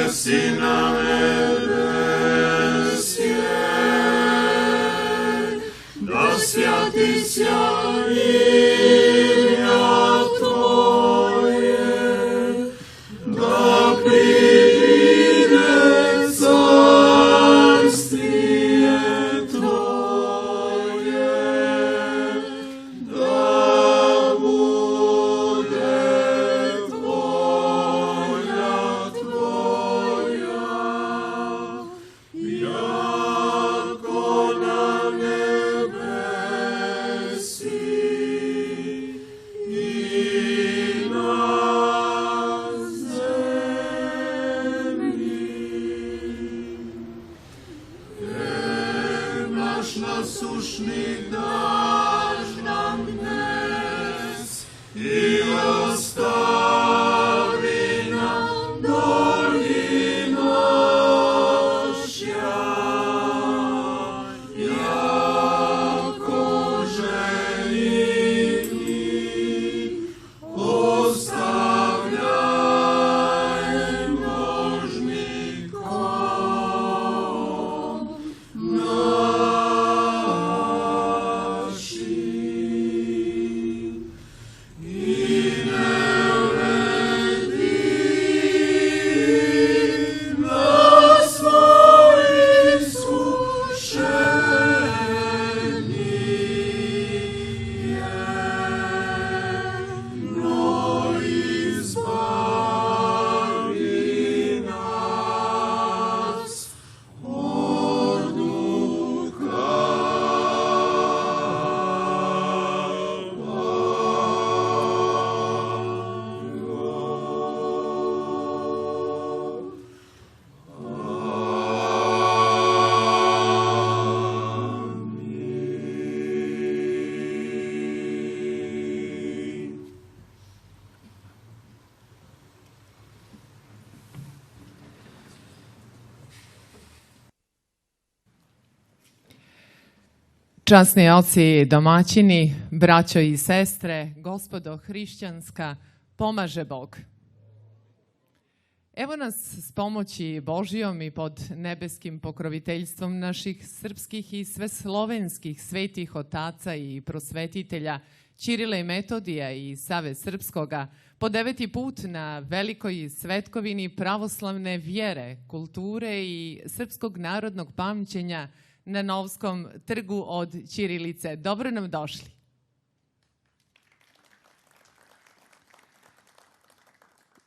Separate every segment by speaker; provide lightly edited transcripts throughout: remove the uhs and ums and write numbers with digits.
Speaker 1: jesi na nebesje, da svjati sjaj imja Tvoje, da priđe carstije Tvoje, da bude volja Tvoja, jako na nebesi i na zemlji. Naš nasušni daš nam dnes i ostavi nam dolji noća, jako željni ostavljaj možnikom našim i ne vedi nas svoj iskušenje, no izbavi nas od
Speaker 2: Časni oci, domaćini, braćo i sestre, gospodo hrišćanska, pomaže Bog. Evo nas s pomoći Božijom i pod nebeskim pokroviteljstvom naših srpskih i sveslovenskih svetih otaca i prosvetitelja Ćirile i Metodija i Save Srpskoga po 9. put na velikoj svetkovini pravoslavne vjere, kulture i srpskog narodnog pamćenja na Novskom trgu od ćirilice. Dobro nam došli.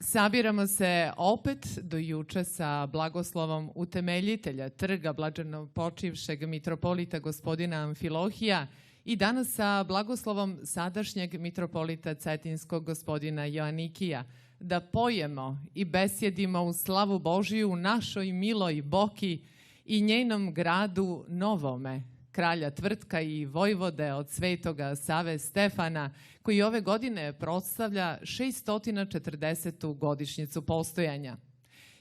Speaker 2: Sabiramo se opet do juče sa blagoslovom utemeljitelja trga blaženopočivšeg mitropolita gospodina Amfilohija i danas sa blagoslovom sadašnjeg mitropolita cetinskog gospodina Joanikija, da pojemo i besjedimo u slavu Božiju u našoj miloj Boki i njenom gradu Novome, kralja Tvrtka i vojvode od svetoga Save Stefana, koji ove godine proslavlja 640. godišnjicu postojanja.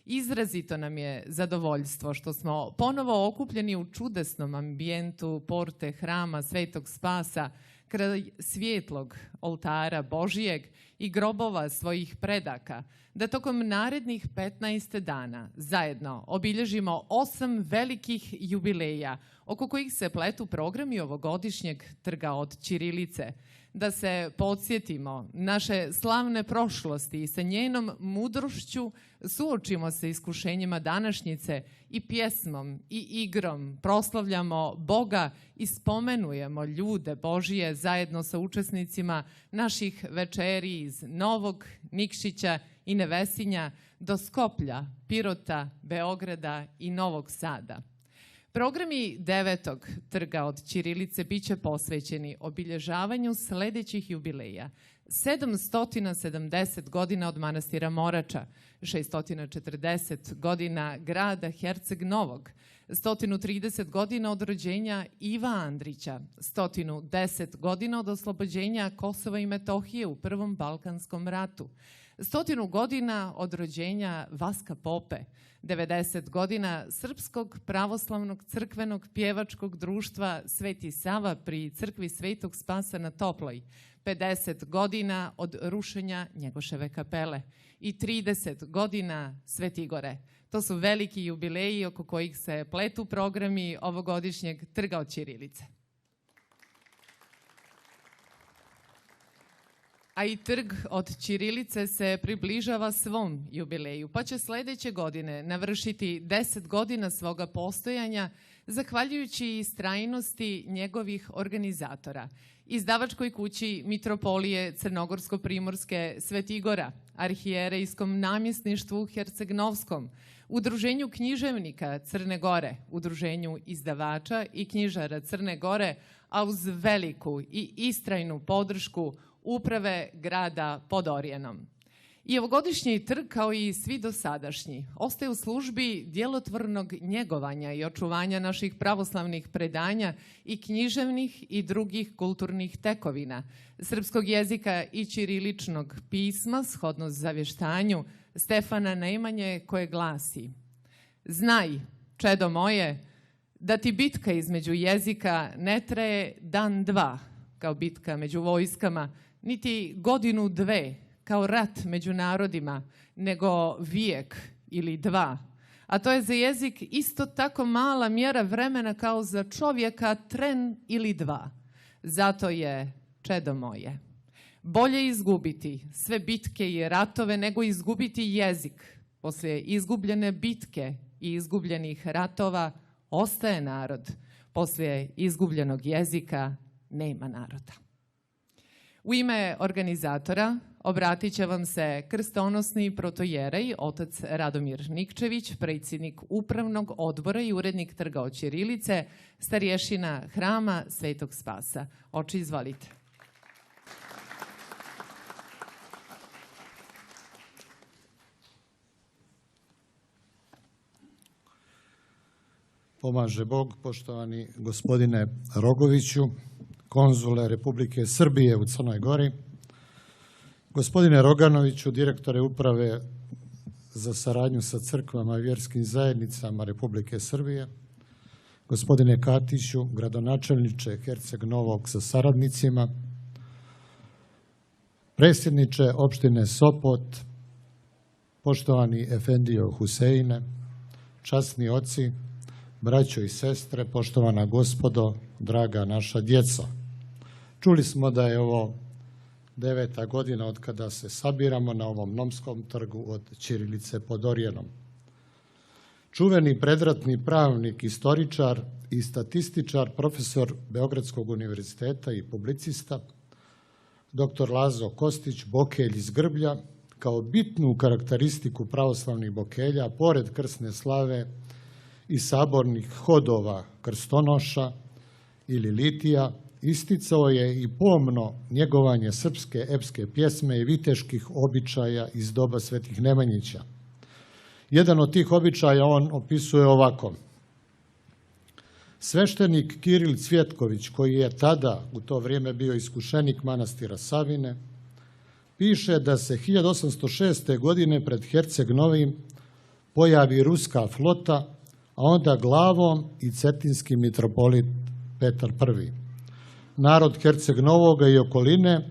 Speaker 2: Izrazito nam je zadovoljstvo što smo ponovo okupljeni u čudesnom ambijentu porte hrama Svetog Spasa, kraj svjetlog oltara Božijeg i grobova svojih predaka, da tokom narednih 15 dana zajedno obilježimo 8 velikih jubileja oko kojih se pletu programi ovogodišnjeg trga od ćirilice, da se podsjetimo naše slavne prošlosti i sa njenom mudrošću suočimo se iskušenjima današnjice i pjesmom i igrom proslavljamo Boga i spomenujemo ljude Božije zajedno sa učesnicima naših večeri iz Novog, Nikšića i Nevesinja do Skoplja, Pirota, Beograda i Novog Sada. Programi 9. trga od ćirilice biće posvećeni obilježavanju sledećih jubileja: 770 godina od manastira Morača, 640 godina grada Herceg Novog, 130 godina od rođenja Iva Andrića, 110 godina od oslobođenja Kosova i Metohije u Prvom Balkanskom ratu, 100 godina od rođenja Vaska Pope, 90 godina Srpskog pravoslavnog crkvenog pjevačkog društva Sveti Sava pri crkvi Svetog Spasa na Toploj, 50 godina od rušenja Njegoševe kapele i 30 godina Sveti Gore. To su veliki jubileji oko kojih se pletu programi ovogodišnjeg Trga od ćirilice. A i Trg od ćirilice se približava svom jubileju, pa će sljedeće godine navršiti 10 godina svoga postojanja, zahvaljujući istrajnosti njegovih organizatora, izdavačkoj kući Mitropolije Crnogorsko-Primorske Sveti Gora, arhijerejskom namjesništvu Herceg-Novskom, Udruženju književnika Crne Gore, Udruženju izdavača i knjižara Crne Gore, a uz veliku i istrajnu podršku uprave grada Podorijenom. I ovogodišnji trg, kao i svi dosadašnji, ostaje u službi djelotvornog njegovanja i očuvanja naših pravoslavnih predanja i književnih i drugih kulturnih tekovina, srpskog jezika i ćiriličnog pisma, shodno zavještanju Stefana Nemanje, koje glasi: Znaj, čedo moje, da ti bitka između jezika ne traje dan dva, kao bitka među vojskama, niti godinu dve, kao rat među narodima, nego vijek ili dva. A to je za jezik isto tako mala mjera vremena kao za čovjeka tren ili dva. Zato je, čedo moje, bolje izgubiti sve bitke i ratove nego izgubiti jezik. Poslije izgubljene bitke i izgubljenih ratova ostaje narod. Poslije izgubljenog jezika nema naroda. U ime organizatora obratit će vam se krstonosni protojerej, otac Radomir Nikčević, predsjednik Upravnog odbora i urednik Trga od ćirilice, starješina Hrama Svetog Spasa. Oče, izvolite.
Speaker 3: Pomaže Bog, poštovani gospodine Rogoviću, konzule Republike Srbije u Crnoj Gori, gospodine Roganoviću, direktore Uprave za saradnju sa crkvama i vjerskim zajednicama Republike Srbije, gospodine Katiću, gradonačelniče Herceg Novog sa saradnicima, predsjedniče opštine Sopot, poštovani Efendijo Huseine, časni oci, braćo i sestre, poštovana gospodo, draga naša djeco. Čuli smo da je ovo 9. godina od kada se sabiramo na ovom Nomskom trgu od ćirilice pod Orijenom. Čuveni predratni pravnik, istoričar i statističar, profesor Beogradskog univerziteta i publicista, dr. Lazo Kostić, Bokelj iz Grblja, kao bitnu karakteristiku pravoslavnih Bokelja, pored krsne slave i sabornih hodova krstonoša ili litija, isticao je i pomno njegovanje srpske epske pjesme i viteških običaja iz doba Svetih Nemanjića. Jedan od tih običaja on opisuje ovako. Sveštenik Kiril Cvjetković, koji je tada u to vrijeme bio iskušenik manastira Savine, piše da se 1806. godine pred Herceg Novim pojavi ruska flota, a onda glavom i cetinski mitropolit Petar I. Narod Herceg Novoga i okoline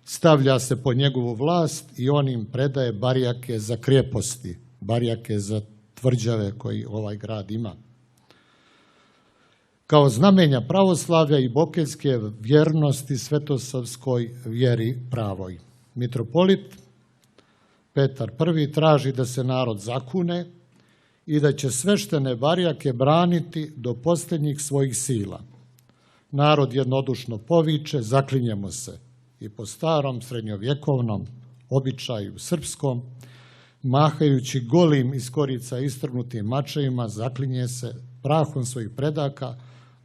Speaker 3: stavlja se pod njegovu vlast i on im predaje barjake za krijeposti, barjake za tvrđave koji ovaj grad ima. Kao znamenja pravoslavlja i bokeljske vjernosti svetosavskoj vjeri pravoj. Mitropolit Petar I traži da se narod zakune i da će sveštene barjake braniti do posljednjih svojih sila. Narod jednodušno poviče, zaklinjemo se, i po starom srednjovjekovnom običaju srpskom, mahajući golim iz korica istrgnutim mačevima, zaklinje se prahom svojih predaka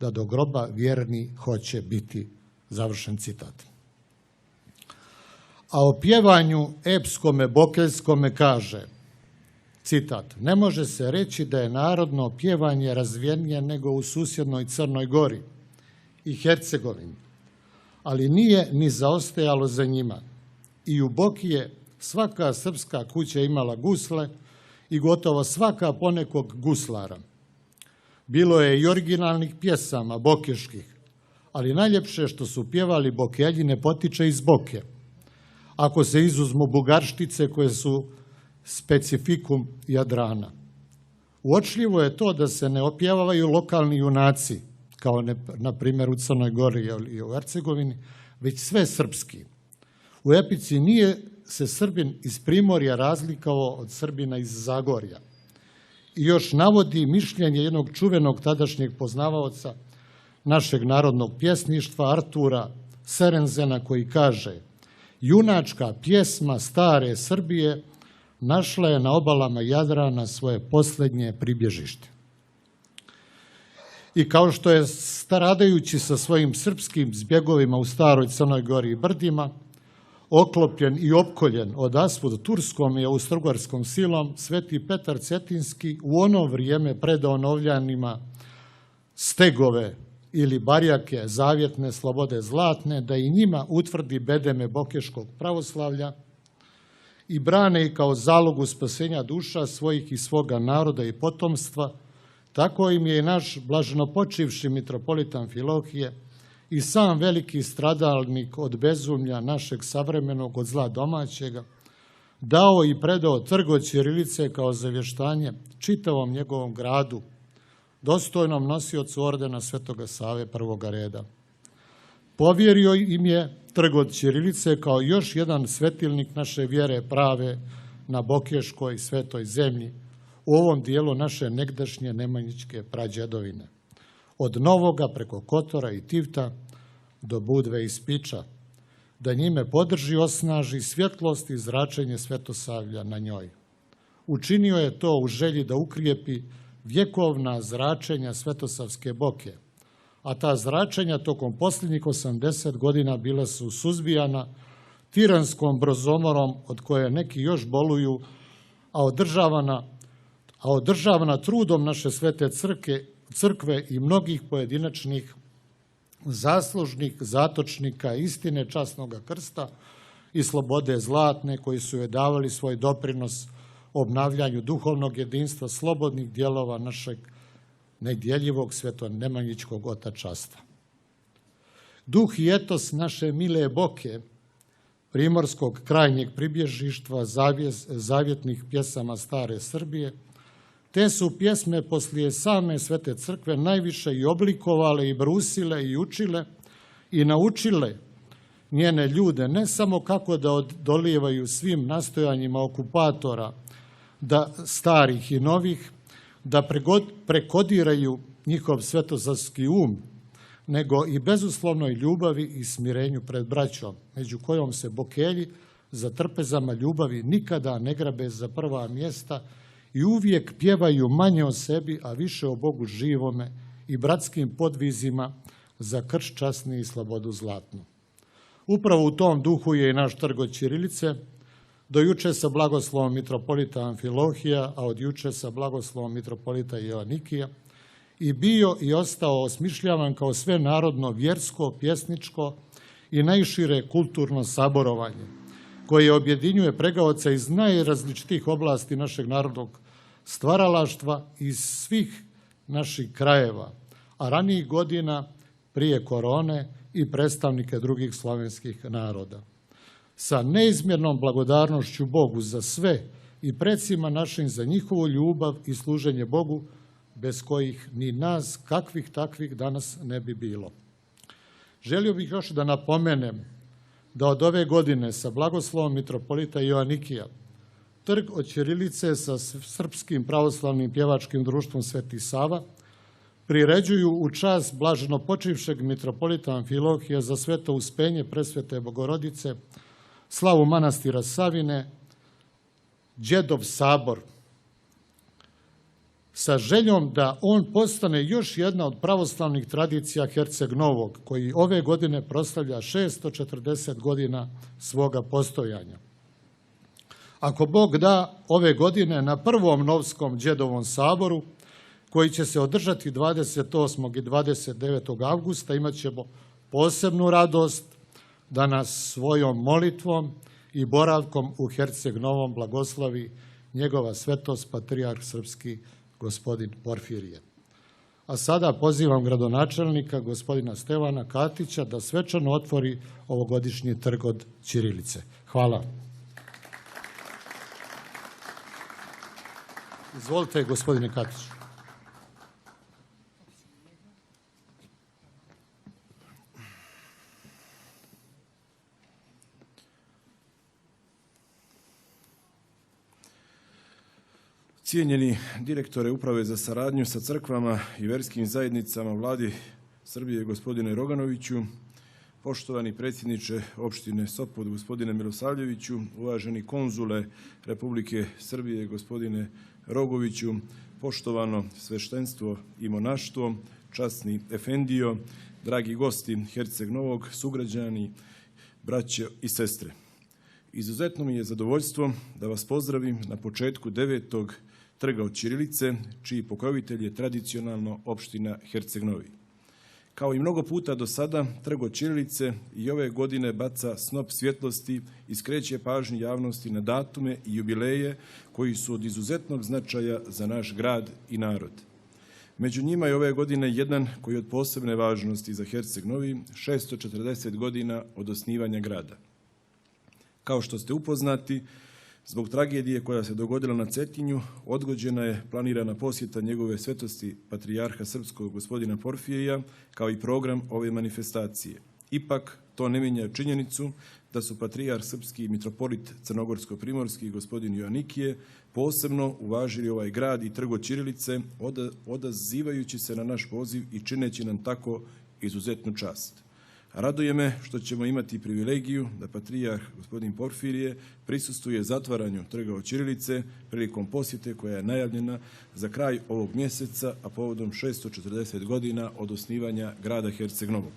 Speaker 3: da do groba vjerni hoće biti. Završen citat. A o pjevanju epskome bokeljskome kaže, citat, ne može se reći da je narodno pjevanje razvijenije nego u susjednoj Crnoj Gori i Hercegovini, ali nije ni zaostajalo za njima. I u Boki je svaka srpska kuća imala gusle i gotovo svaka ponekog guslara. Bilo je i originalnih pjesama bokeških, ali najljepše što su pjevali Bokelji ne potiče iz Boke, ako se izuzmu bugarštice koje su specifikum Jadrana. Uočljivo je to da se ne opjevavaju lokalni junaci, kao na primjer u Crnoj Gori i u Hercegovini, već sve srpski. U epici nije se Srbin iz Primorja razlikovao od Srbina iz Zagorja. I još navodi mišljenje jednog čuvenog tadašnjeg poznavaoca našeg narodnog pjesništva Artura Serenzena, koji kaže: junačka pjesma stare Srbije našla je na obalama Jadrana svoje posljednje pribježište. I kao što je stradajući sa svojim srpskim zbjegovima u staroj Crnoj Gori i brdima, oklopljen i opkoljen odasvud turskom i austrougarskom silom, Sveti Petar Cetinski u ono vrijeme predao Novljanima stegove ili barjake zavjetne slobode zlatne, da i njima utvrdi bedeme bokeškog pravoslavlja i brane i kao zalogu spasenja duša svojih i svoga naroda i potomstva. Tako im je i naš blaženopočivši mitropolit Amfilohije i sam veliki stradalnik od bezumlja našeg savremenog od zla domaćega dao i predao trg od ćirilice kao zavještanje čitavom njegovom gradu, dostojnom nosiocu ordena Svetoga Save prvoga reda. Povjerio im je trg od ćirilice kao još jedan svetilnik naše vjere prave na bokeškoj svetoj zemlji, u ovom dijelu naše negdašnje nemanjičke prađedovine, od Novoga preko Kotora i Tivta do Budve i Spiča, da njime podrži, osnaži svjetlost i zračenje Svetosavlja na njoj. Učinio je to u želji da ukrijepi vjekovna zračenja Svetosavske boke, a ta zračenja tokom posljednjih 80 godina bila su suzbijana tiranskom brozomorom od koje neki još boluju, a održavana trudom naše svete crkve i mnogih pojedinačnih zaslužnih zatočnika istine časnoga krsta i slobode zlatne, koji su joj davali svoj doprinos obnavljanju duhovnog jedinstva slobodnih dijelova našeg nedjeljivog svetonemanjičkog otačastva. Duh i etos naše mile boke, primorskog krajnjeg pribježištva zavjetnih pjesama stare Srbije, te su pjesme poslije same svete crkve najviše i oblikovale i brusile i učile i naučile njene ljude ne samo kako da odolijevaju svim nastojanjima okupatora, da starih i novih, da prekodiraju njihov svetosavski um, nego i bezuslovnoj ljubavi i smirenju pred braćom, među kojom se bokelji za trpezama ljubavi nikada ne grabe za prva mjesta i uvijek pjevaju manje o sebi, a više o Bogu živome i bratskim podvizima za krš časni i slobodu zlatnu. Upravo u tom duhu je i naš trg od ćirilice, do juče sa blagoslovom mitropolita Amfilohija, a od juče sa blagoslovom mitropolita Joanikija, i bio i ostao osmišljavan kao sve narodno vjersko, pjesničko i najšire kulturno saborovanje, koje objedinjuje pregaoca iz najrazličitijih oblasti našeg narodnog stvaralaštva iz svih naših krajeva, a ranijih godina prije korone i predstavnike drugih slovenskih naroda. Sa neizmjernom blagodarnošću Bogu za sve i predsima našim za njihovu ljubav i služenje Bogu, bez kojih ni nas kakvih takvih danas ne bi bilo. Želio bih još da napomenem da od ove godine sa blagoslovom mitropolita Joanikija trg od ćirilice sa Srpskim pravoslavnim pjevačkim društvom Sveti Sava priređuju u čast blaženopočivšeg mitropolita Amfilohija za sveto uspenje presvete Bogorodice, slavu manastira Savine, Đedov sabor, sa željom da on postane još jedna od pravoslavnih tradicija Herceg Novog, koji ove godine proslavlja 640 godina svoga postojanja. Ako Bog da, ove godine na prvom Novskom Đedovom saboru, koji će se održati 28. i 29. avgusta, imat ćemo posebnu radost da nas svojom molitvom i boravkom u Herceg Novom blagoslovi njegova svetost patrijarh srpski gospodin Porfirije. A sada pozivam gradonačelnika, gospodina Stevana Katića, da svečano otvori ovogodišnji trg od ćirilice. Hvala. Izvolite, gospodine Katić.
Speaker 4: Cijenjeni direktore Uprave za saradnju sa crkvama i verskim zajednicama Vladi Srbije gospodine Roganoviću, poštovani predsjedniče opštine Sopot gospodine Milosavljeviću, uvaženi konzule Republike Srbije gospodine Rogoviću, poštovano sveštenstvo i monaštvo, časni efendijo, dragi gosti Herceg Novog, sugrađani, braće i sestre. Izuzetno mi je zadovoljstvo da vas pozdravim na početku 9. trga od ćirilice, čiji pokrovitelj je tradicionalno opština Herceg Novi. Kao i mnogo puta do sada, trg od ćirilice i ove godine baca snop svjetlosti i skreće pažnju javnosti na datume i jubileje koji su od izuzetnog značaja za naš grad i narod. Među njima je ove godine jedan koji je od posebne važnosti za Herceg Novi, 640 godina od osnivanja grada. Kao što ste upoznati, zbog tragedije koja se dogodila na Cetinju, odgođena je planirana posjeta njegove svetosti patrijarha srpskog gospodina Porfirija, kao i program ove manifestacije. Ipak, to ne mijenja činjenicu da su patrijarh srpski mitropolit crnogorsko-primorski gospodin Joanikije posebno uvažili ovaj grad i trg od ćirilice, odazivajući se na naš poziv i čineći nam tako izuzetnu čast. Raduje me što ćemo imati privilegiju da patrijarh gospodin Porfirije prisustvuje zatvaranju trga od ćirilice prilikom posjete koja je najavljena za kraj ovog mjeseca, a povodom 640 godina od osnivanja grada Herceg Novog.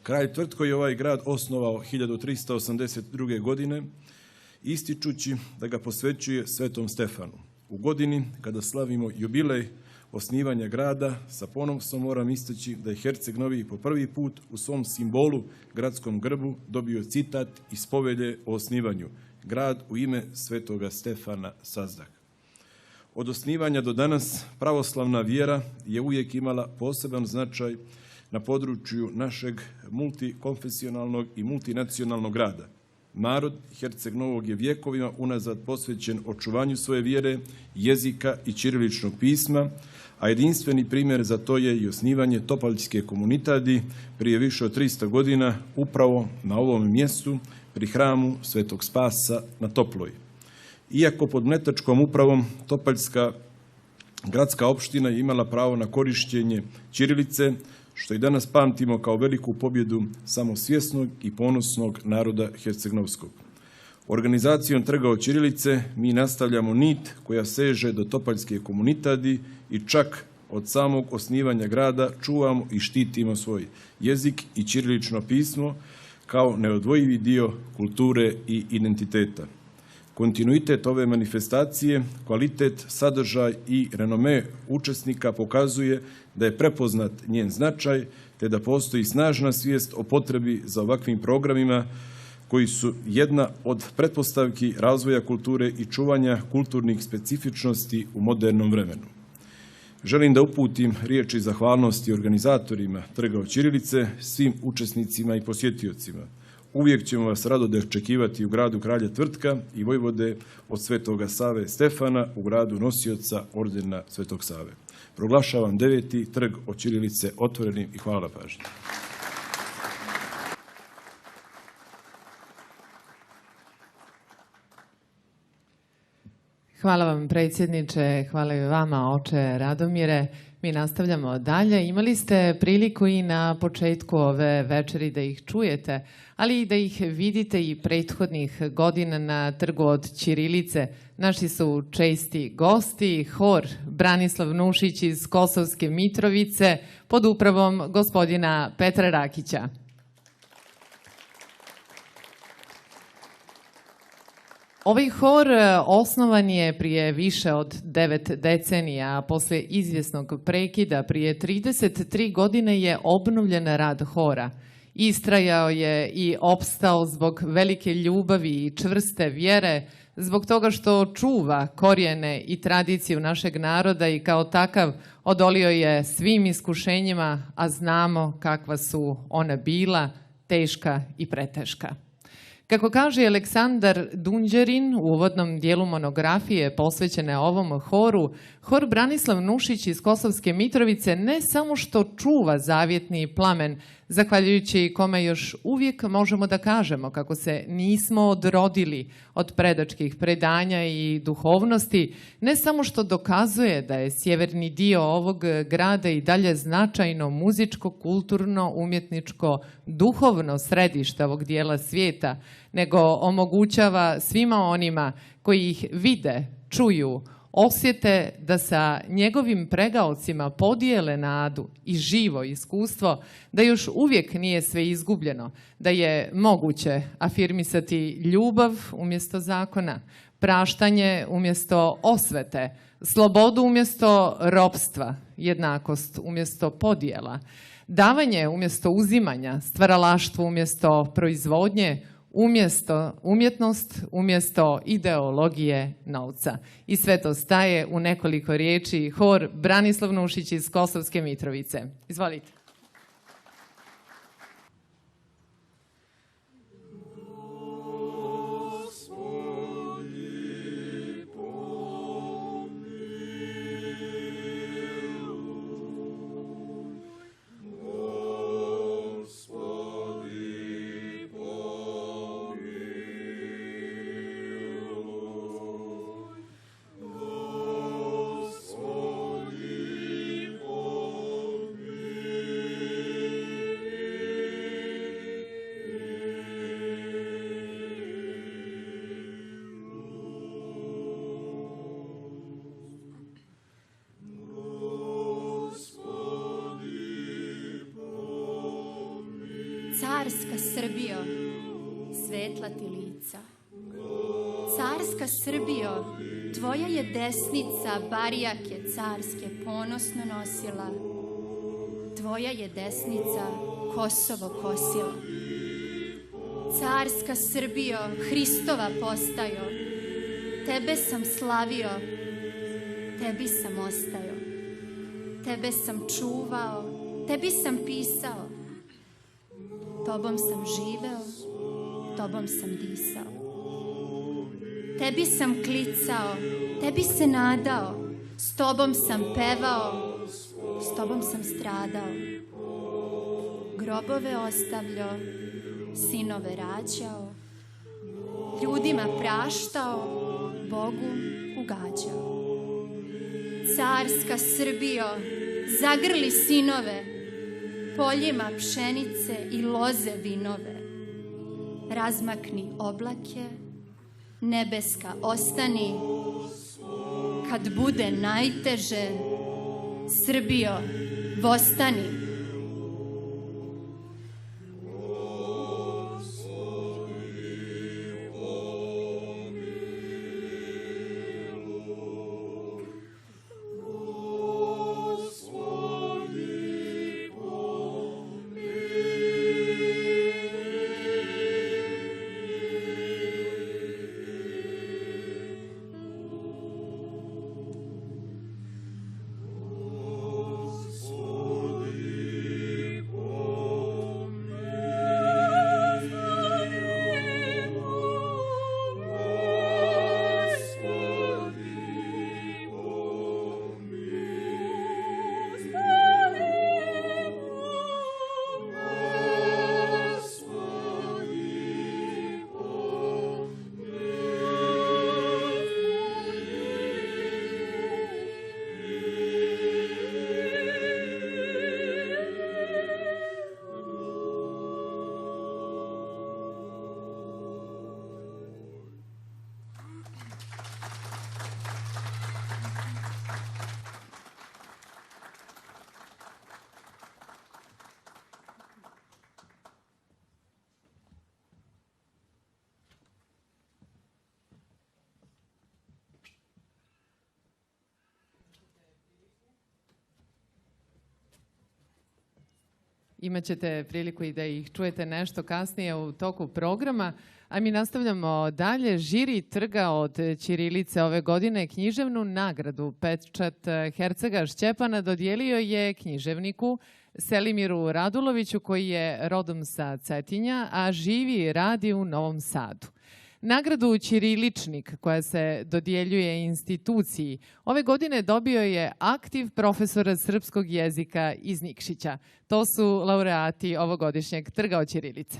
Speaker 4: Kralj Tvrtko je ovaj grad osnovao 1382. godine, ističući da ga posvećuje Svetom Stefanu. U godini kada slavimo jubilej osnivanja grada, sa ponosom moram istaći da je Herceg Novi po prvi put u svom simbolu, gradskom grbu, dobio citat iz povelje o osnivanju: grad u ime Svetoga Stefana sazdah. Od osnivanja do danas pravoslavna vjera je uvijek imala poseban značaj na području našeg multikonfesionalnog i multinacionalnog grada. Narod Herceg Novog je vjekovima unazad posvećen očuvanju svoje vjere, jezika i ćiriličnog pisma, a jedinstveni primjer za to je i osnivanje Topaljske komunitadi prije više od 300 godina upravo na ovom mjestu pri hramu Svetog Spasa na Toploj. Iako pod mletačkom upravom Topaljska gradska opština je imala pravo na korištenje ćirilice, što i danas pamtimo kao veliku pobjedu samosvjesnog i ponosnog naroda hercegnovskog. Organizacijom trga od ćirilice mi nastavljamo nit koja seže do Topaljske komunitadi i čak od samog osnivanja grada čuvamo i štitimo svoj jezik i ćirilično pismo kao neodvojivi dio kulture i identiteta. Kontinuitet ove manifestacije, kvalitet, sadržaj i renome učesnika pokazuje da je prepoznat njen značaj, te da postoji snažna svijest o potrebi za ovakvim programima koji su jedna od pretpostavki razvoja kulture i čuvanja kulturnih specifičnosti u modernom vremenu. Želim da uputim riječi zahvalnosti organizatorima trga od ćirilice, svim učesnicima i posjetiocima. Uvijek ćemo vas rado dočekivati u gradu Kralja Tvrtka i vojvode od Svetoga Save Stefana u gradu nosioca ordena Svetog Save. Proglašavam 9. trg od ćirilice otvorenim i hvala na pažnji.
Speaker 2: Hvala vam predsjedniče, hvala i vama oče Radomire. Mi nastavljamo dalje. Imali ste priliku i na početku ove večeri da ih čujete, ali i da ih vidite i prethodnih godina na trgu od ćirilice. Naši su česti gosti, hor Branislav Nušić iz Kosovske Mitrovice pod upravom gospodina Petra Rakića. Ovaj hor osnovan je prije više od 9 decenija, a posle izvjesnog prekida prije 33 godine je obnovljen rad hora. Istrajao je i opstao zbog velike ljubavi i čvrste vjere zbog toga što čuva korijene i tradiciju našeg naroda i kao takav odolio je svim iskušenjima, a znamo kakva su ona bila, teška i preteška. Kako kaže Aleksandar Dunđerin u uvodnom dijelu monografije posvećene ovom horu, hor Branislav Nušić iz Kosovske Mitrovice ne samo što čuva zavjetni plamen, zahvaljujući kome još uvijek možemo da kažemo kako se nismo odrodili od predačkih predanja i duhovnosti, ne samo što dokazuje da je sjeverni dio ovog grada i dalje značajno muzičko, kulturno, umjetničko, duhovno središte ovog dijela svijeta, nego omogućava svima onima koji ih vide, čuju, osjete da sa njegovim pregaocima podijele nadu i živo iskustvo, da još uvijek nije sve izgubljeno, da je moguće afirmisati ljubav umjesto zakona, praštanje umjesto osvete, slobodu umjesto ropstva, jednakost umjesto podjela, davanje umjesto uzimanja, stvaralaštvo umjesto proizvodnje, umjetnost umjesto ideologije novca. I sve to staje u nekoliko riječi hor Branislav Nušić iz Kosovske Mitrovice. Izvolite.
Speaker 5: Carska Srbijo, svetla ti lica. Carska Srbijo, tvoja je desnica barjake carske ponosno nosila. Tvoja je desnica Kosovo kosila. Carska Srbijo, Hristova postajo, tebe sam slavio, tebi sam ostajo. Tebe sam čuvao, tebi sam pisao. Tobom sam živeo, tobom sam disao. Tebi sam klicao, tebi se nadao, s tobom sam pevao, s tobom sam stradao. Grobove ostavljao, sinove rađao, ljudima praštao, Bogu ugađao. Carska Srbijo, zagrli sinove, poljima pšenice i loze vinove. Razmakni oblake, nebeska ostani, kad bude najteže, Srbijo, vostani. Imaćete priliku i da ih čujete nešto kasnije u toku programa,
Speaker 2: A mi nastavljamo dalje. Žiri Trga od ćirilice ove godine književnu nagradu Pečat Hercega Šćepana dodijelio je književniku Selimiru Raduloviću, koji je rodom sa Cetinja, a živi i radi u Novom Sadu. Nagradu Ćiriličnik, koja se dodjeljuje instituciji, ove godine dobio je aktiv profesora srpskog jezika iz Nikšića. To su laureati ovogodišnjeg Trga od ćirilice.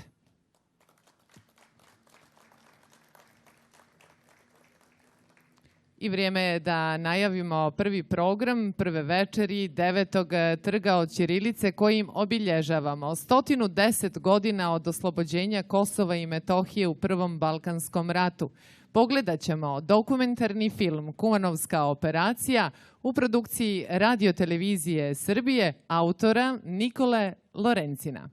Speaker 2: I vrijeme je da najavimo prvi program, prve večeri 9. Trga od ćirilice kojim obilježavamo 110 godina od oslobođenja Kosova i Metohije u Prvom Balkanskom ratu. Pogledat ćemo dokumentarni film Kumanovska operacija u produkciji Radio-televizije Srbije autora Nikole Lorencina.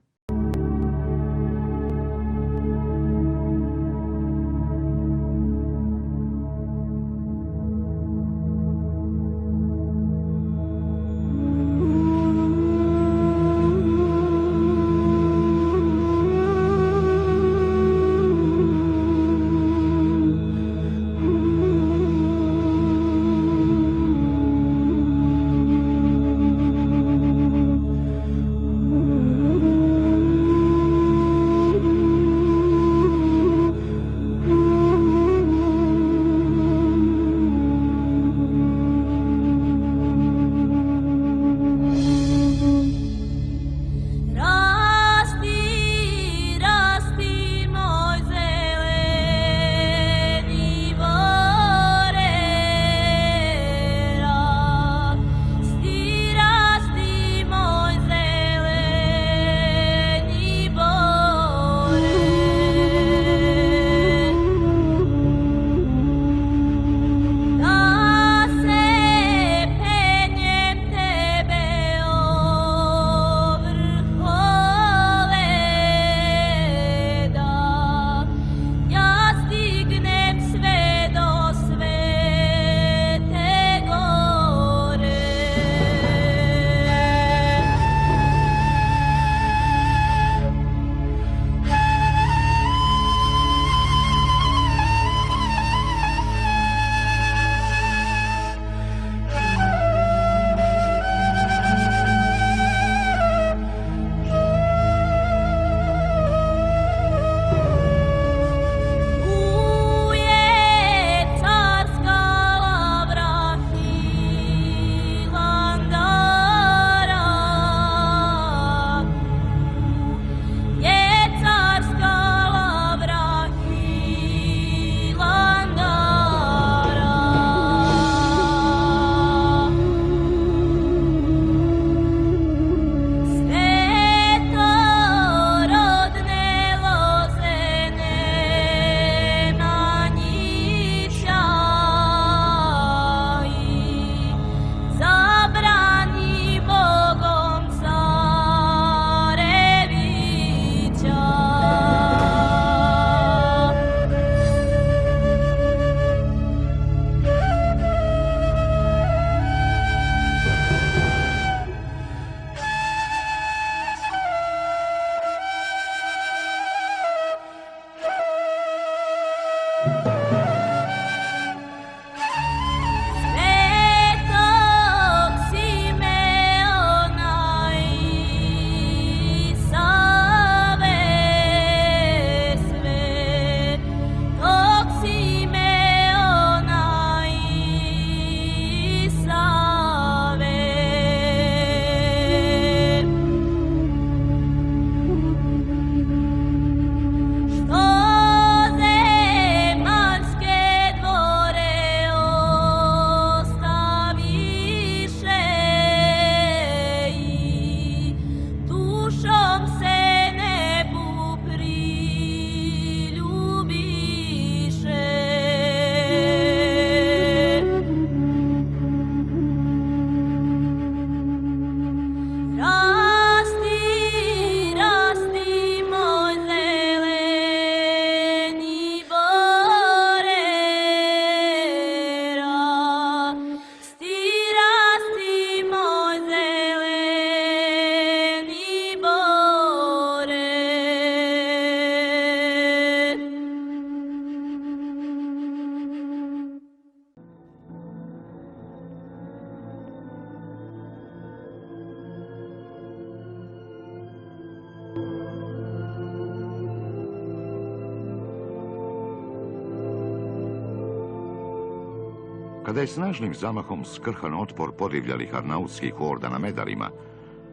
Speaker 6: Kada je snažnim zamahom skrhan otpor podivljalih arnautskih horda na Medarima,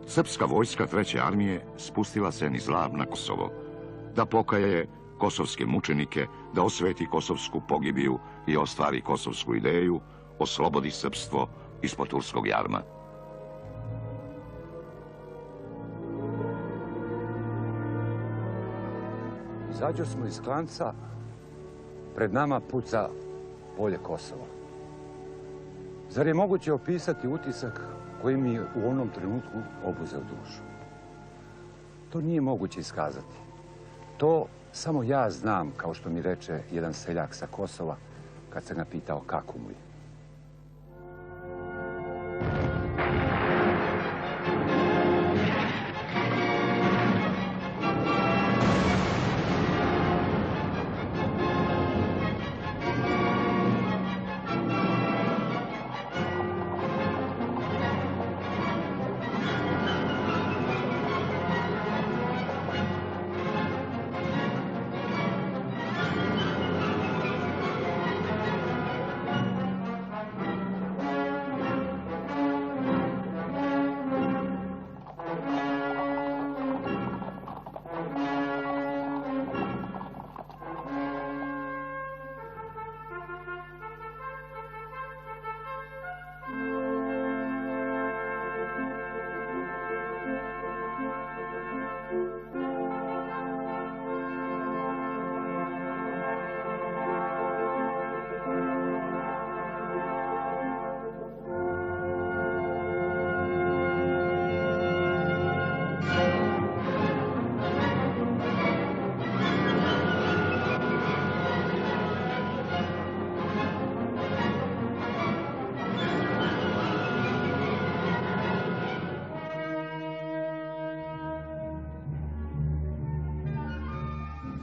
Speaker 6: srpska vojska 3. armije spustila se niz Lav na Kosovo, da pokaje kosovske mučenike, da osveti kosovsku pogibiju i ostvari kosovsku ideju, oslobodi srpstvo ispod turskog jarma.
Speaker 7: Izađo smo iz klanca, pred nama puca polje Kosova. Zar je moguće opisati utisak koji mi je u onom trenutku obuzeo dušu? To nije moguće iskazati. To samo ja znam, kao što mi reče jedan seljak sa Kosova, kad sam ga pitao kako mu je.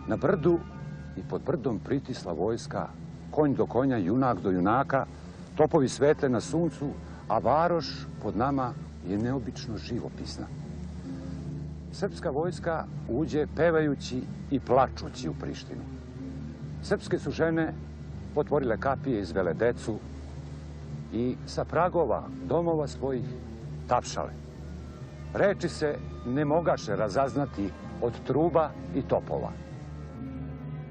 Speaker 7: Na brdu i pod brdom pritisla vojska, konj do konja, junak do junaka, topovi svetle na suncu, a varoš pod nama je neobično živopisna. Srpska vojska uđe pevajući i plačući u Prištinu. Srpske su žene potvorile kapije, izvele decu i sa pragova domova svojih tapšale. Reči se ne mogaše razaznati od truba i topova.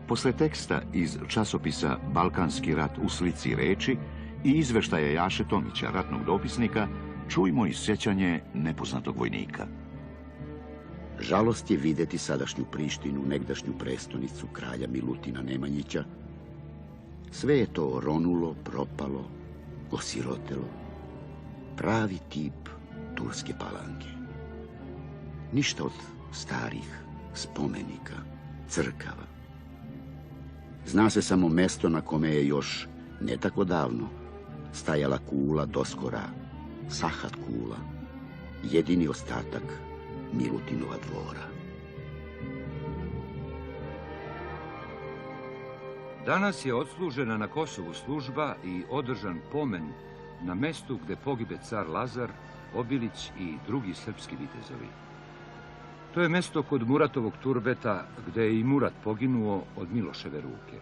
Speaker 6: Posle teksta iz časopisa Balkanski rat u slici i reči i izveštaja Jaše Tomića, ratnog dopisnika, čujmo i sjećanje nepoznatog vojnika.
Speaker 8: Žalost je videti sadašnju Prištinu, negdašnju prestonicu kralja Milutina Nemanjića. Sve je to ronulo, propalo, osirotelo. Pravi tip turske Palanke. Ništa od starih spomenika, crkava. Zna se samo mesto na kome je još ne tako davno stajala kula doskora, Sahat kula, jedini ostatak Milutinova dvora.
Speaker 7: Danas je odslužena na Kosovu služba i održan pomen na mestu gde pogibe car Lazar, Obilić i drugi srpski vitezovi. To je mesto kod Muratovog turbeta gde je i Murat poginuo od Miloševe ruke.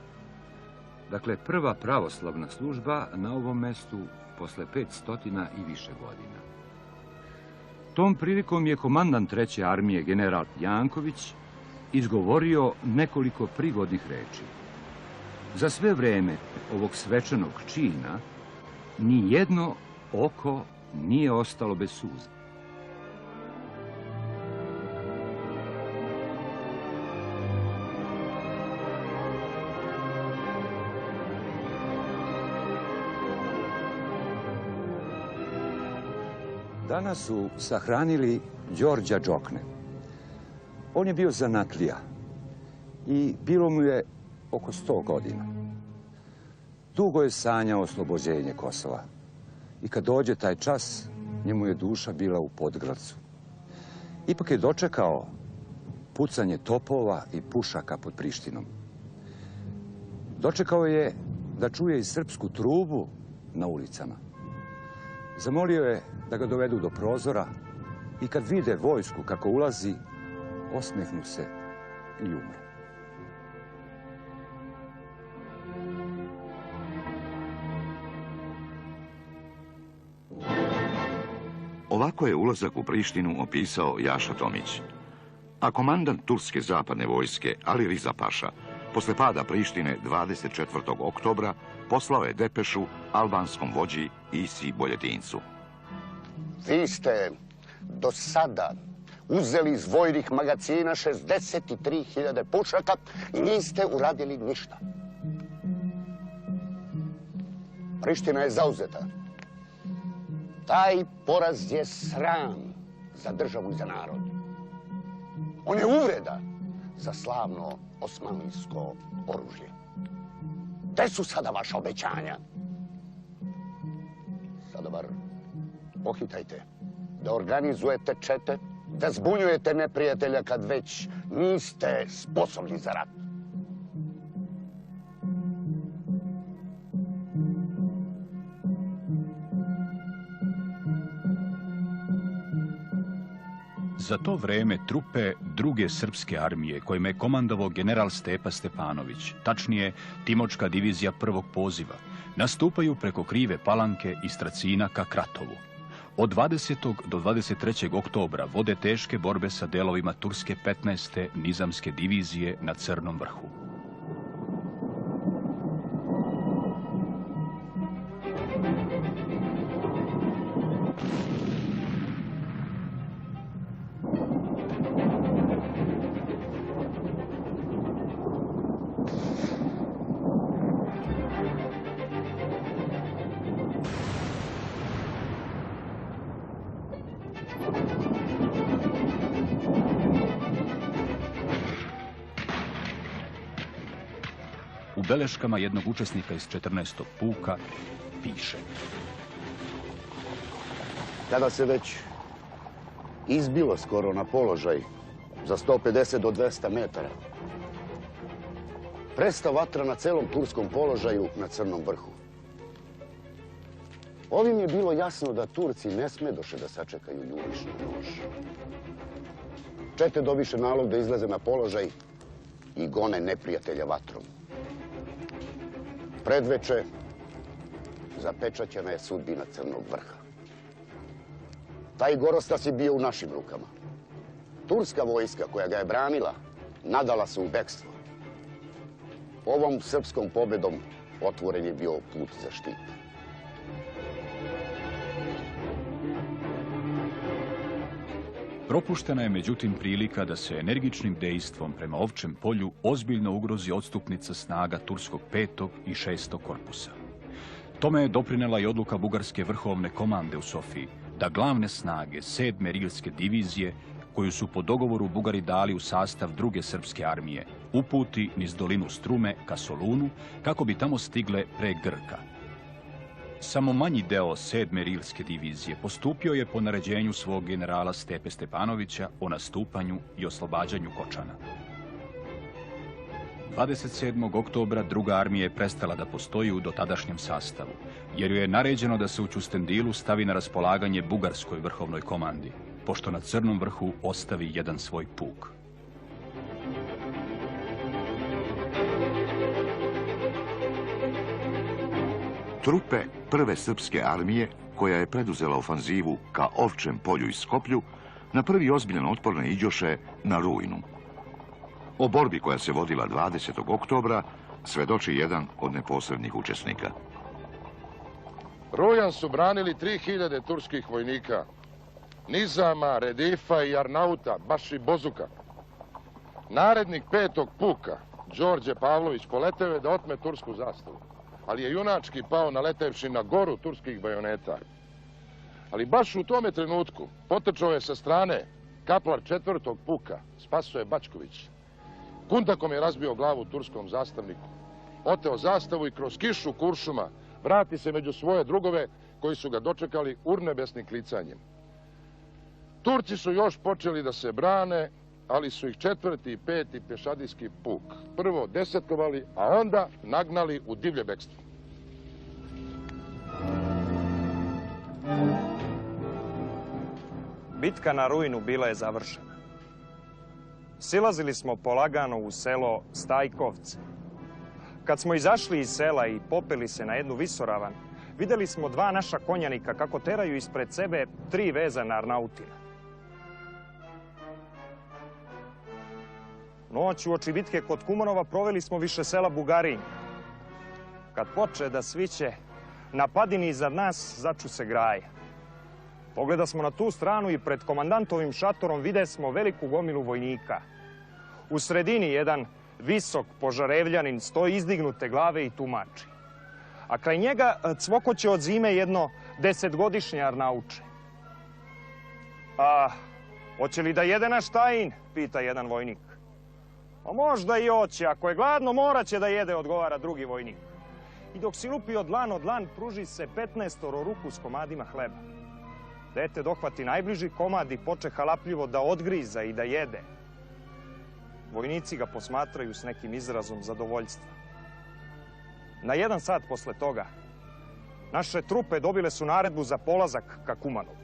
Speaker 7: Dakle, prva pravoslavna služba na ovom mestu posle 500 i više godina. Tom prilikom je komandant 3. armije general Janković izgovorio nekoliko prigodnih reči. Za sve vreme ovog svečanog čina ni jedno oko nije ostalo bez suza. Danas su sahranili Đorđa Đokne. On je bio zanatlija i bilo mu je oko 100 godina. Dugo je sanjao oslobođenje Kosova i kad dođe taj čas, njemu je duša bila u Podgradcu. Ipak je dočekao pucanje topova i pušaka pod Prištinom. Dočekao je da čuje i srpsku trubu na ulicama. Zamolio je da ga dovedu do prozora i kad vide vojsku kako ulazi, osmehnu se i umru.
Speaker 6: Ovako je ulazak u Prištinu opisao Jaša Tomić. A komandant turske zapadne vojske Ali Riza Paša posle pada Prištine 24. oktobra poslao je depešu albanskom vođi Isi Boljetincu.
Speaker 8: Vi ste do sada uzeli iz vojnih magazina 63.000 pušaka i niste uradili ništa. Priština je zauzeta. Taj poraz je sram za državu i za narod. On je uvreda za slavno osmanlijsko oružje. Gde su sada vaša obećanja? Sada bar pohitajte da organizujete čete, da zbunjujete neprijatelja kad već niste sposobni za rat.
Speaker 9: Za to vreme trupe druge srpske armije, kojima je komandovao general Stepa Stepanović, tačnije Timočka divizija prvog poziva, nastupaju preko Krive Palanke i Stracina ka Kratovu. Od 20. do 23. oktobra vode teške borbe sa delovima turske 15. nizamske divizije na Crnom vrhu. U beleškama jednog učesnika iz 14. puka piše:
Speaker 8: Kada se već izbilo skoro na položaj za 150 do 200 metara, presta vatra na celom turskom položaju na Crnom vrhu. Ovim je bilo jasno da Turci ne smedoše da sačekaju jurišni nož. Čete dobiše nalog da izlaze na položaj i gone neprijatelja vatrom. Predveče zapečaćena je sudbina Crnog vrha. Taj Gorostas je bio u našim rukama. Turska vojska koja ga je branila nadala se u bekstvo. Ovom srpskom pobedom otvoren je bio put za štit.
Speaker 9: Propuštena je međutim prilika da se energičnim dejstvom prema Ovčem polju ozbiljno ugrozi odstupnica snaga turskog 5. i 6. korpusa. Tome je doprinela i odluka bugarske vrhovne komande u Sofiji da glavne snage 7. rilske divizije, koju su po dogovoru Bugari dali u sastav druge srpske armije, uputi niz dolinu Strume ka Solunu kako bi tamo stigle pre Grka. Samo manji deo 7. rilske divizije postupio je po naređenju svog generala Stepe Stepanovića o nastupanju i oslobađanju Kočana. 27. oktobra druga armija je prestala da postoji u dotadašnjem sastavu, jer joj je naređeno da se u Ćustendilu stavi na raspolaganje bugarskoj vrhovnoj komandi, pošto na Crnom vrhu ostavi jedan svoj puk.
Speaker 6: Trupe prve srpske armije, koja je preduzela ofanzivu ka Ovčem polju i Skoplju, na prvi ozbiljan otpor naiđoše na Rujnu. O borbi koja se vodila 20. oktobra svedoči jedan od neposrednih učesnika.
Speaker 10: Rujan su branili 3000 turskih vojnika, Nizama, Redifa i Arnauta, baš i Bozuka. Narednik 5. puka, Đorđe Pavlović, poleteo je da otme tursku zastavu, ali je junački pao naletevši na goru turskih bajoneta. Ali baš u tome trenutku potrčao je sa strane kaplar 4. puka, Spasoje Bačković. Kuntakom je razbio glavu turskom zastavniku, oteo zastavu i kroz kišu kuršuma vrati se među svoje drugove koji su ga dočekali urnebesnim klicanjem. Turci su još počeli da se brane, ali su ih 4. i 5. pešadijski puk prvo desetkovali, a onda nagnali u divlje bekstvo.
Speaker 11: Bitka na Rujnu bila je završena. Silazili smo polagano u selo Stajkovce. Kad smo izašli iz sela i popeli se na jednu visoravan, vidjeli smo dva naša konjanika kako teraju ispred sebe 3 vezana Arnautina. Noć uoči bitke kod Kumanova proveli smo više sela Bugarinj. Kad poče da sviće, na padini iza nas začu se graje. Pogleda smo na tu stranu i pred komandantovim šatorom vide smo veliku gomilu vojnika. U sredini jedan visok požarevljanin stoji izdignute glave i tumači. A kraj njega cvokoće od zime jedno 10-godišnje Arnauče. A, hoće li da jede naš tajin? Pita jedan vojnik. A možda i hoće, ako je gladno morat će da jede, odgovara drugi vojnik. I dok si lupi od dlan, pruži se 15 ruku s komadima hleba. Dete dohvati najbliži komad i poče halapljivo da odgriza i da jede. Vojnici ga posmatraju s nekim izrazom zadovoljstva. Na 1 sat posle toga, naše trupe dobile su naredbu za polazak ka Kumanovu.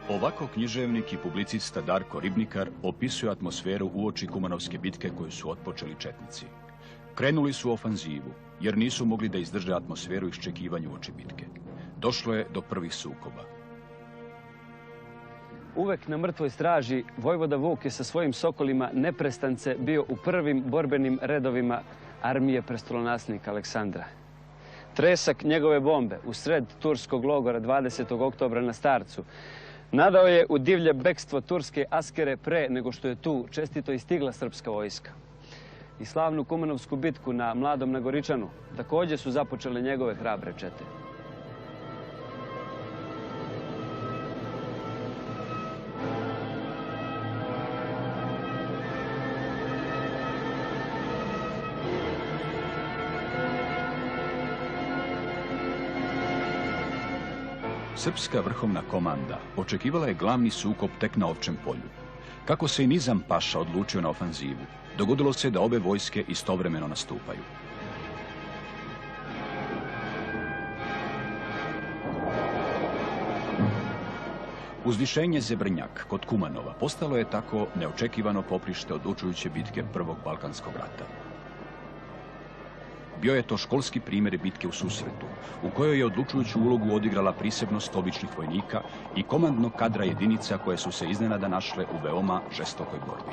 Speaker 9: Ovako književnik i publicista Darko Ribnikar opisuje atmosferu uoči Kumanovske bitke koju su otpočeli četnici. Krenuli su u ofanzivu, jer nisu mogli da izdrže atmosferu iščekivanja uoči bitke. Došlo je do prvih sukoba.
Speaker 12: Uvek na mrtvoj straži, vojvoda Vuk je sa svojim sokolima neprestance bio u prvim borbenim redovima armije prestolonaslednika Aleksandra. Tresak njegove bombe u sred turskog logora 20. oktobra na Starcu nadao je u divlje bekstvo turske askere pre nego što je tu čestito i stigla srpska vojska. I slavnu Kumanovsku bitku na Mladom Nagoričanu također su započele njegove hrabre čete.
Speaker 9: Srpska vrhovna komanda očekivala je glavni sukob tek na Ovčem polju. Kako se i Nizam Paša odlučio na ofanzivu, dogodilo se da obe vojske istovremeno nastupaju. Uzvišenje Zebrnjak kod Kumanova postalo je tako neočekivano poprište odlučujuće bitke Prvog Balkanskog rata. Bio je to školski primjer bitke u susretu, u kojoj je odlučujuću ulogu odigrala prisebnost običnih vojnika i komandnog kadra jedinica koje su se iznenada našle u veoma žestokoj borbi.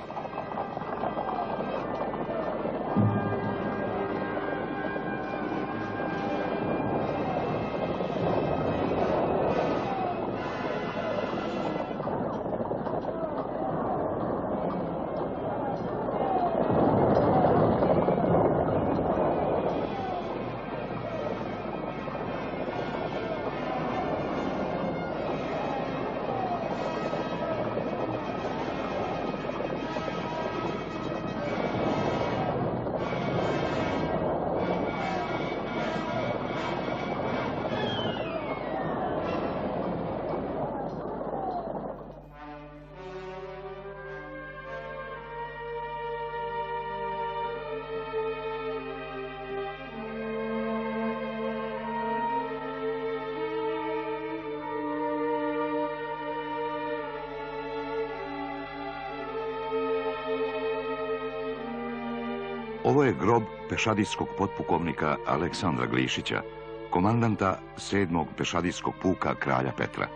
Speaker 6: Ovo je grob pešadijskog potpukovnika Aleksandra Glišića, komandanta 7. pešadijskog puka kralja Petra.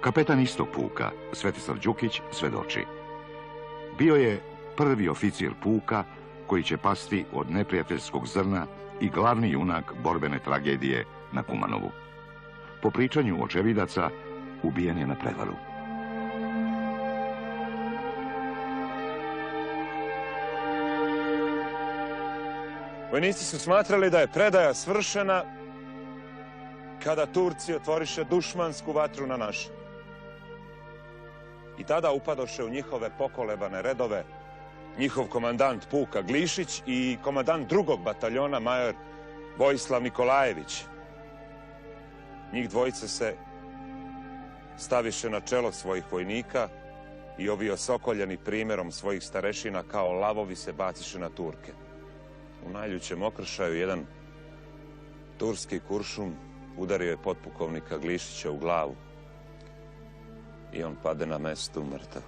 Speaker 6: Kapetan istog puka, Svetislav Đukić, svedoči. Bio je prvi oficir puka koji će pasti od neprijateljskog zrna i glavni junak borbene tragedije na Kumanovu. Po pričanju očevidaca, ubijen je na prevaru.
Speaker 13: Vojnici su smatrali da je predaja svršena kada Turci otvoriše dušmansku vatru na naše. I tada upadoše u njihove pokolebane redove njihov komandant puka Glišić i komandant 2. bataljona major Vojislav Nikolajević. Njih dvojice se staviše na čelo svojih vojnika i ovi osokoljeni primjerom svojih starešina kao lavovi se baciše na Turke. U najljućem okršaju jedan turski kuršum udario je potpukovnika Glišića u glavu i on pade na mestu mrtav.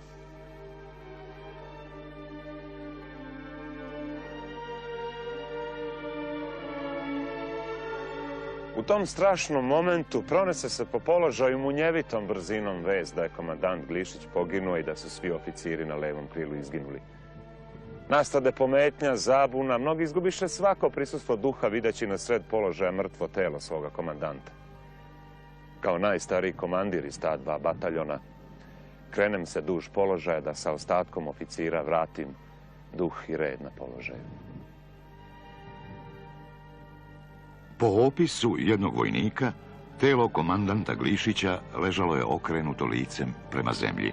Speaker 13: U tom strašnom momentu pronese se po položaju munjevitom brzinom vest da je komandant Glišić poginuo i da su svi oficiri na levom krilu izginuli. Nastade pometnja, zabuna, mnogi izgubiše svako prisustvo duha videći na sred položaja mrtvo telo svoga komandanta. Kao najstariji komandir iz ta dva bataljona, krenem se duž položaja da sa ostatkom oficira vratim duh i red na položaju.
Speaker 6: Po opisu jednog vojnika, telo komandanta Glišića ležalo je okrenuto licem prema zemlji.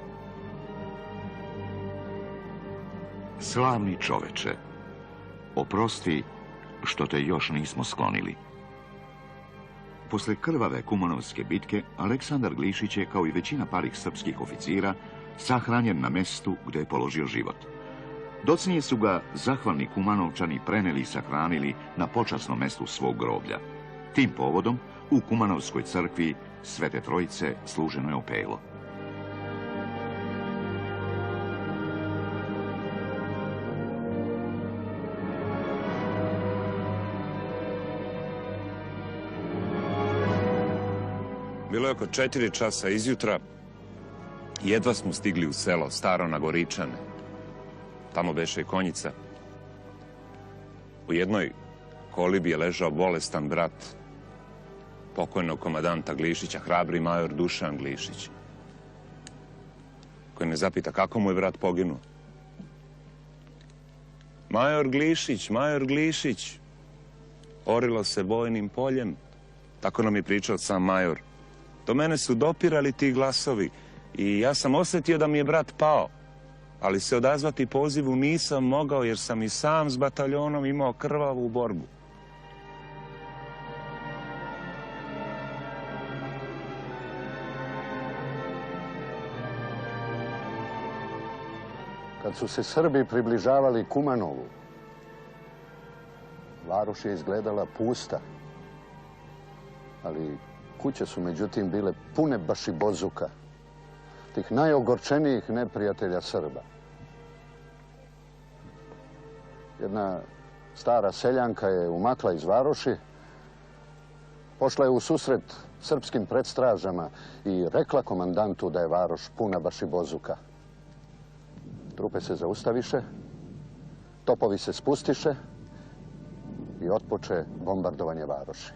Speaker 6: Slavni čoveče, oprosti što te još nismo sklonili. Posle krvave Kumanovske bitke, Aleksandar Glišić je, kao i većina parih srpskih oficira, sahranjen na mestu gde je položio život. Docnije su ga zahvalni Kumanovčani preneli i sahranili na počasnom mestu svog groblja. Tim povodom, u Kumanovskoj crkvi Svete Trojice služeno je opelo.
Speaker 13: Bilo je oko 4 časa izjutra. Jedva smo stigli u selo Staro na Goričane. Tamo beše i konjica. U jednoj kolibi je ležao bolestan brat pokojnog komandanta Glišića, hrabri major Dušan Glišić, koji me zapita kako mu je brat poginuo. Major Glišić, orilo se bojnim poljem. Tako nam je pričao sam major. Do mene su dopirali ti glasovi i ja sam osjetio da mi je brat pao, ali se odazvati pozivu nisam mogao jer sam i sam s bataljonom imao krvavu borbu.
Speaker 14: Kad su se Srbi približavali Kumanovu, varoš je izgledala pusta, ali kuće su međutim bile pune bašibozuka, tih najogorčenijih neprijatelja Srba. Jedna stara seljanka je umakla iz varoši, pošla je u susret srpskim predstražama i rekla komandantu da je varoš puna bašibozuka. Trupe se zaustaviše, topovi se spustiše i otpoče bombardovanje varoši.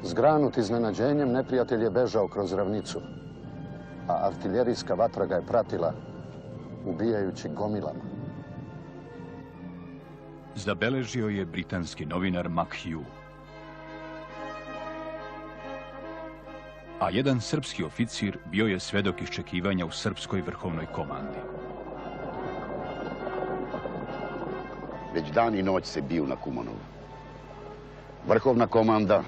Speaker 14: Zgranut iznenađenjem, neprijatelj je bežao kroz ravnicu, a artiljerijska vatra ga je pratila, ubijajući gomilama.
Speaker 9: Zabeležio je britanski novinar McHugh. A jedan srpski oficir bio je svedok iščekivanja u srpskoj vrhovnoj komandi.
Speaker 8: Već dan i noć se biju na Kumanovu. Vrhovna komanda,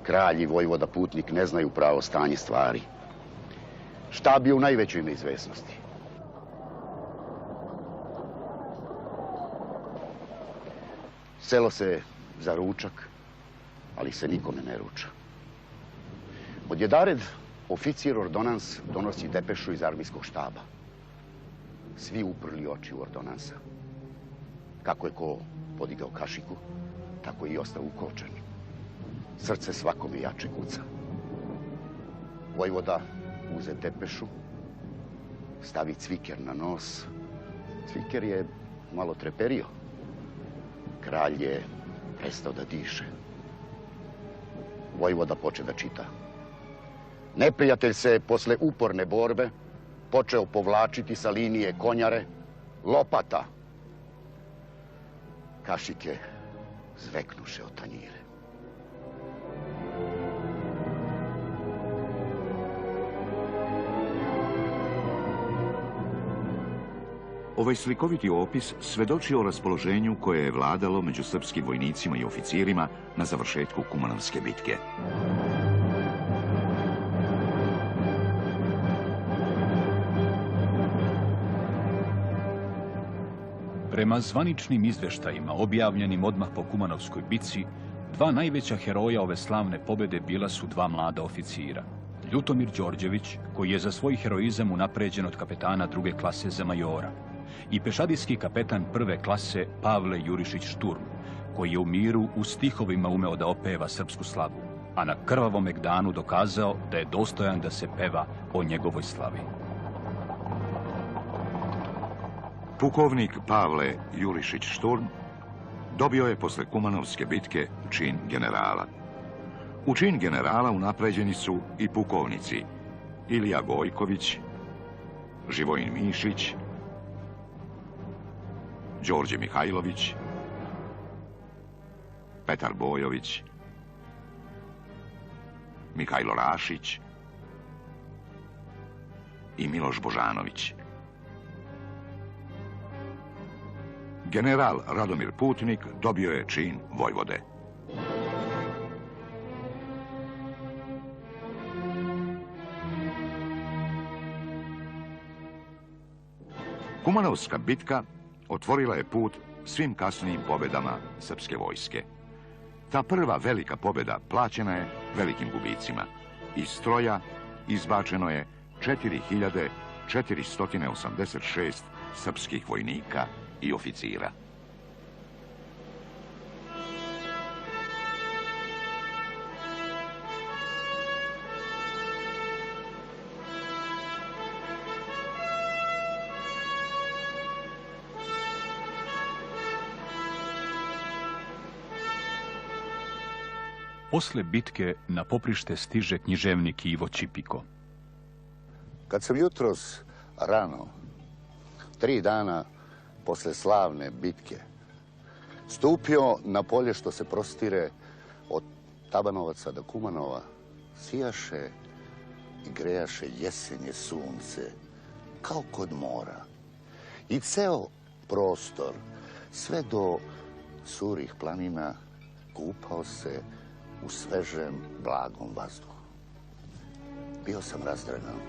Speaker 8: kralj i vojvoda Putnik ne znaju pravo stanje stvari. Štab je u najvećoj neizvesnosti. Selo se za ručak, ali se nikome ne ruča. Odjedared oficir ordonans donosi depešu iz armijskog štaba. Svi uprli oči u ordonansa. Kako je ko podigao kašiku, tako i ostao ukočen. Srce svakome jače kuca. Vojvoda uze depešu, stavi cviker na nos. Cviker je malo treperio. Kralj je prestao da diše. Vojvoda poče da čita. Neprijatelj se posle uporne borbe počeo povlačiti sa linije Konjare, Lopata. Kašike zveknuše od tanjire.
Speaker 6: Ovaj slikoviti opis svedoči o raspoloženju koje je vladalo među srpskim vojnicima i oficirima na završetku Kumanovske bitke.
Speaker 9: Prema zvaničnim izveštajima objavljenim odmah po Kumanovskoj bitci, dva najveća heroja ove slavne pobjede bila su dva mlada oficira. Ljutomir Đorđević, koji je za svoj heroizam unapređen od kapetana druge klase za majora, i pešadijski kapetan prve klase Pavle Jurišić Šturm, koji je u miru u stihovima umeo da opeva srpsku slavu, a na krvavom Megdanu dokazao da je dostojan da se peva o njegovoj slavi.
Speaker 6: Pukovnik Pavle Jurišić Šturm dobio je posle Kumanovske bitke čin generala. U čin generala unapređeni su i pukovnici Ilija Gojković, Živojin Mišić, Đorđe Mihajlović, Petar Bojović, Mihajlo Rašić i Miloš Božanović. General Radomir Putnik dobio je čin vojvode. Kumanovska bitka otvorila je put svim kasnijim pobjedama srpske vojske. Ta prva velika pobjeda plaćena je velikim gubicima. Iz stroja izbačeno je 4486 srpskih vojnika i oficira.
Speaker 9: Posle bitke na poprište stiže književnik Ivo Čipiko.
Speaker 14: Kad sam jutros rano, 3 dana posle slavne bitke, stupio na polje što se prostire od Tabanovaca do Kumanova, sijaše i grejaše jesenje sunce, kao kod mora. I ceo prostor, sve do surih planina, kupao se u svežem, blagom vazduhu. Bio sam razdrenan,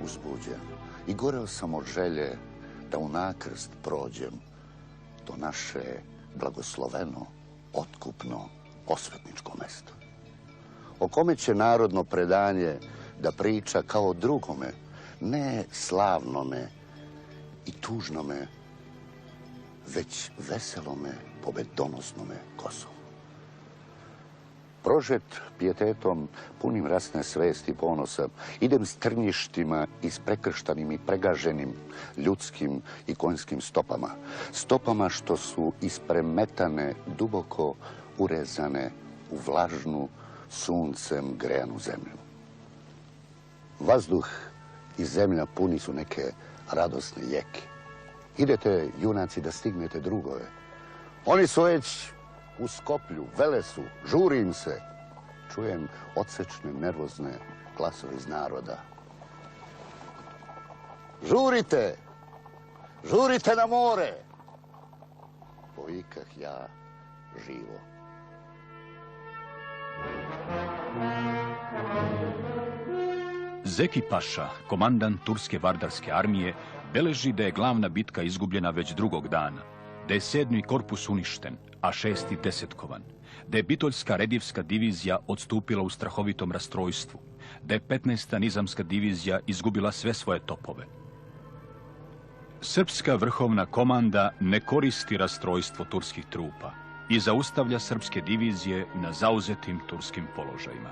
Speaker 14: uzbuđen i goreo sam od želje da u nakrst prođem do naše blagosloveno, otkupno, osvetničko mesto. O kome će narodno predanje da priča kao o drugome, ne slavnome i tužnome, već veselome, pobedonosnome Kosovu. Prožet pijetetom, punim rasne svesti i ponosa, idem s trnjištima isprekrštanim i pregaženim ljudskim i konjskim stopama. Stopama što su ispremetane, duboko urezane u vlažnu, suncem grejanu zemlju. Vazduh i zemlja puni su neke radosne jeke. Idete, junaci, da stignete drugove. Oni su već u Skoplju, Velesu, žuri im se. Čujem odsečne, nervozne glasove iz naroda. Žurite! Žurite na more! Povikah ja živo.
Speaker 9: Zeki Paša, komandant turske vardarske armije, beleži da je glavna bitka izgubljena već drugog dana, da je 7. korpus uništen, a 6. desetkovan, da je Bitoljska redivska divizija odstupila u strahovitom rastrojstvu, da je 15. nizamska divizija izgubila sve svoje topove. Srpska vrhovna komanda ne koristi rastrojstvo turskih trupa i zaustavlja srpske divizije na zauzetim turskim položajima.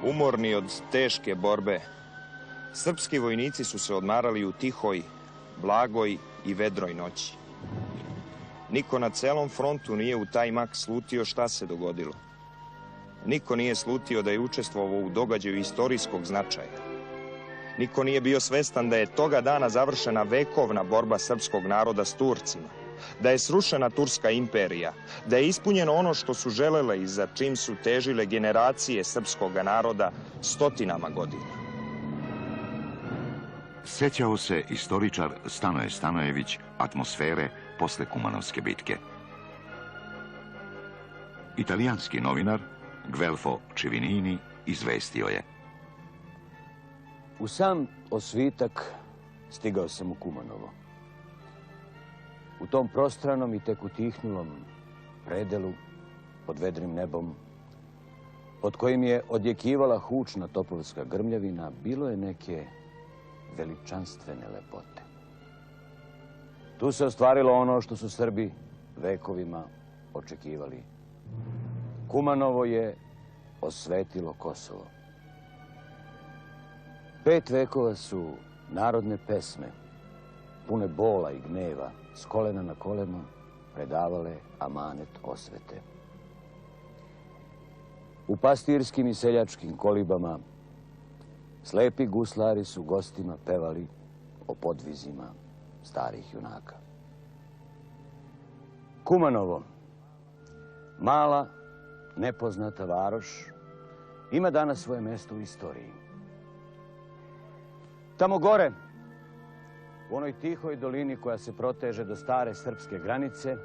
Speaker 11: Umorni od teške borbe, srpski vojnici su se odmarali u tihoj, blagoj i vedroj noći. Niko na celom frontu nije u taj mak slutio šta se dogodilo. Niko nije slutio da je učestvovao u događaju istorijskog značaja. Niko nije bio svestan da je toga dana završena vekovna borba srpskog naroda s Turcima, da je srušena Turska imperija, da je ispunjeno ono što su želele i za čim su težile generacije srpskog naroda stotinama godina.
Speaker 6: Sjećao se istoričar Stanoje Stanojević atmosfere posle Kumanovske bitke. Italijanski novinar Guelfo Civinini izvestio je:
Speaker 15: U sam osvitak stigao sam u Kumanovo. U tom prostranom i tek utihnulom predelu pod vedrim nebom, pod kojim je odjekivala hučna topovska grmljavina, bilo je neke veličanstvene lepote. Tu se ostvarilo ono što su Srbi vekovima očekivali. Kumanovo je osvetilo Kosovo. 5 vekova su narodne pesme, pune bola i gneva, s kolena na koleno predavale amanet osvete. U pastirskim i seljačkim kolibama slepi guslari su gostima pevali o podvizima starih junaka. Kumanovo, mala, nepoznata varoš, ima danas svoje mjesto u istoriji. Tamo gore, u onoj tihoj dolini koja se proteže do stare srpske granice,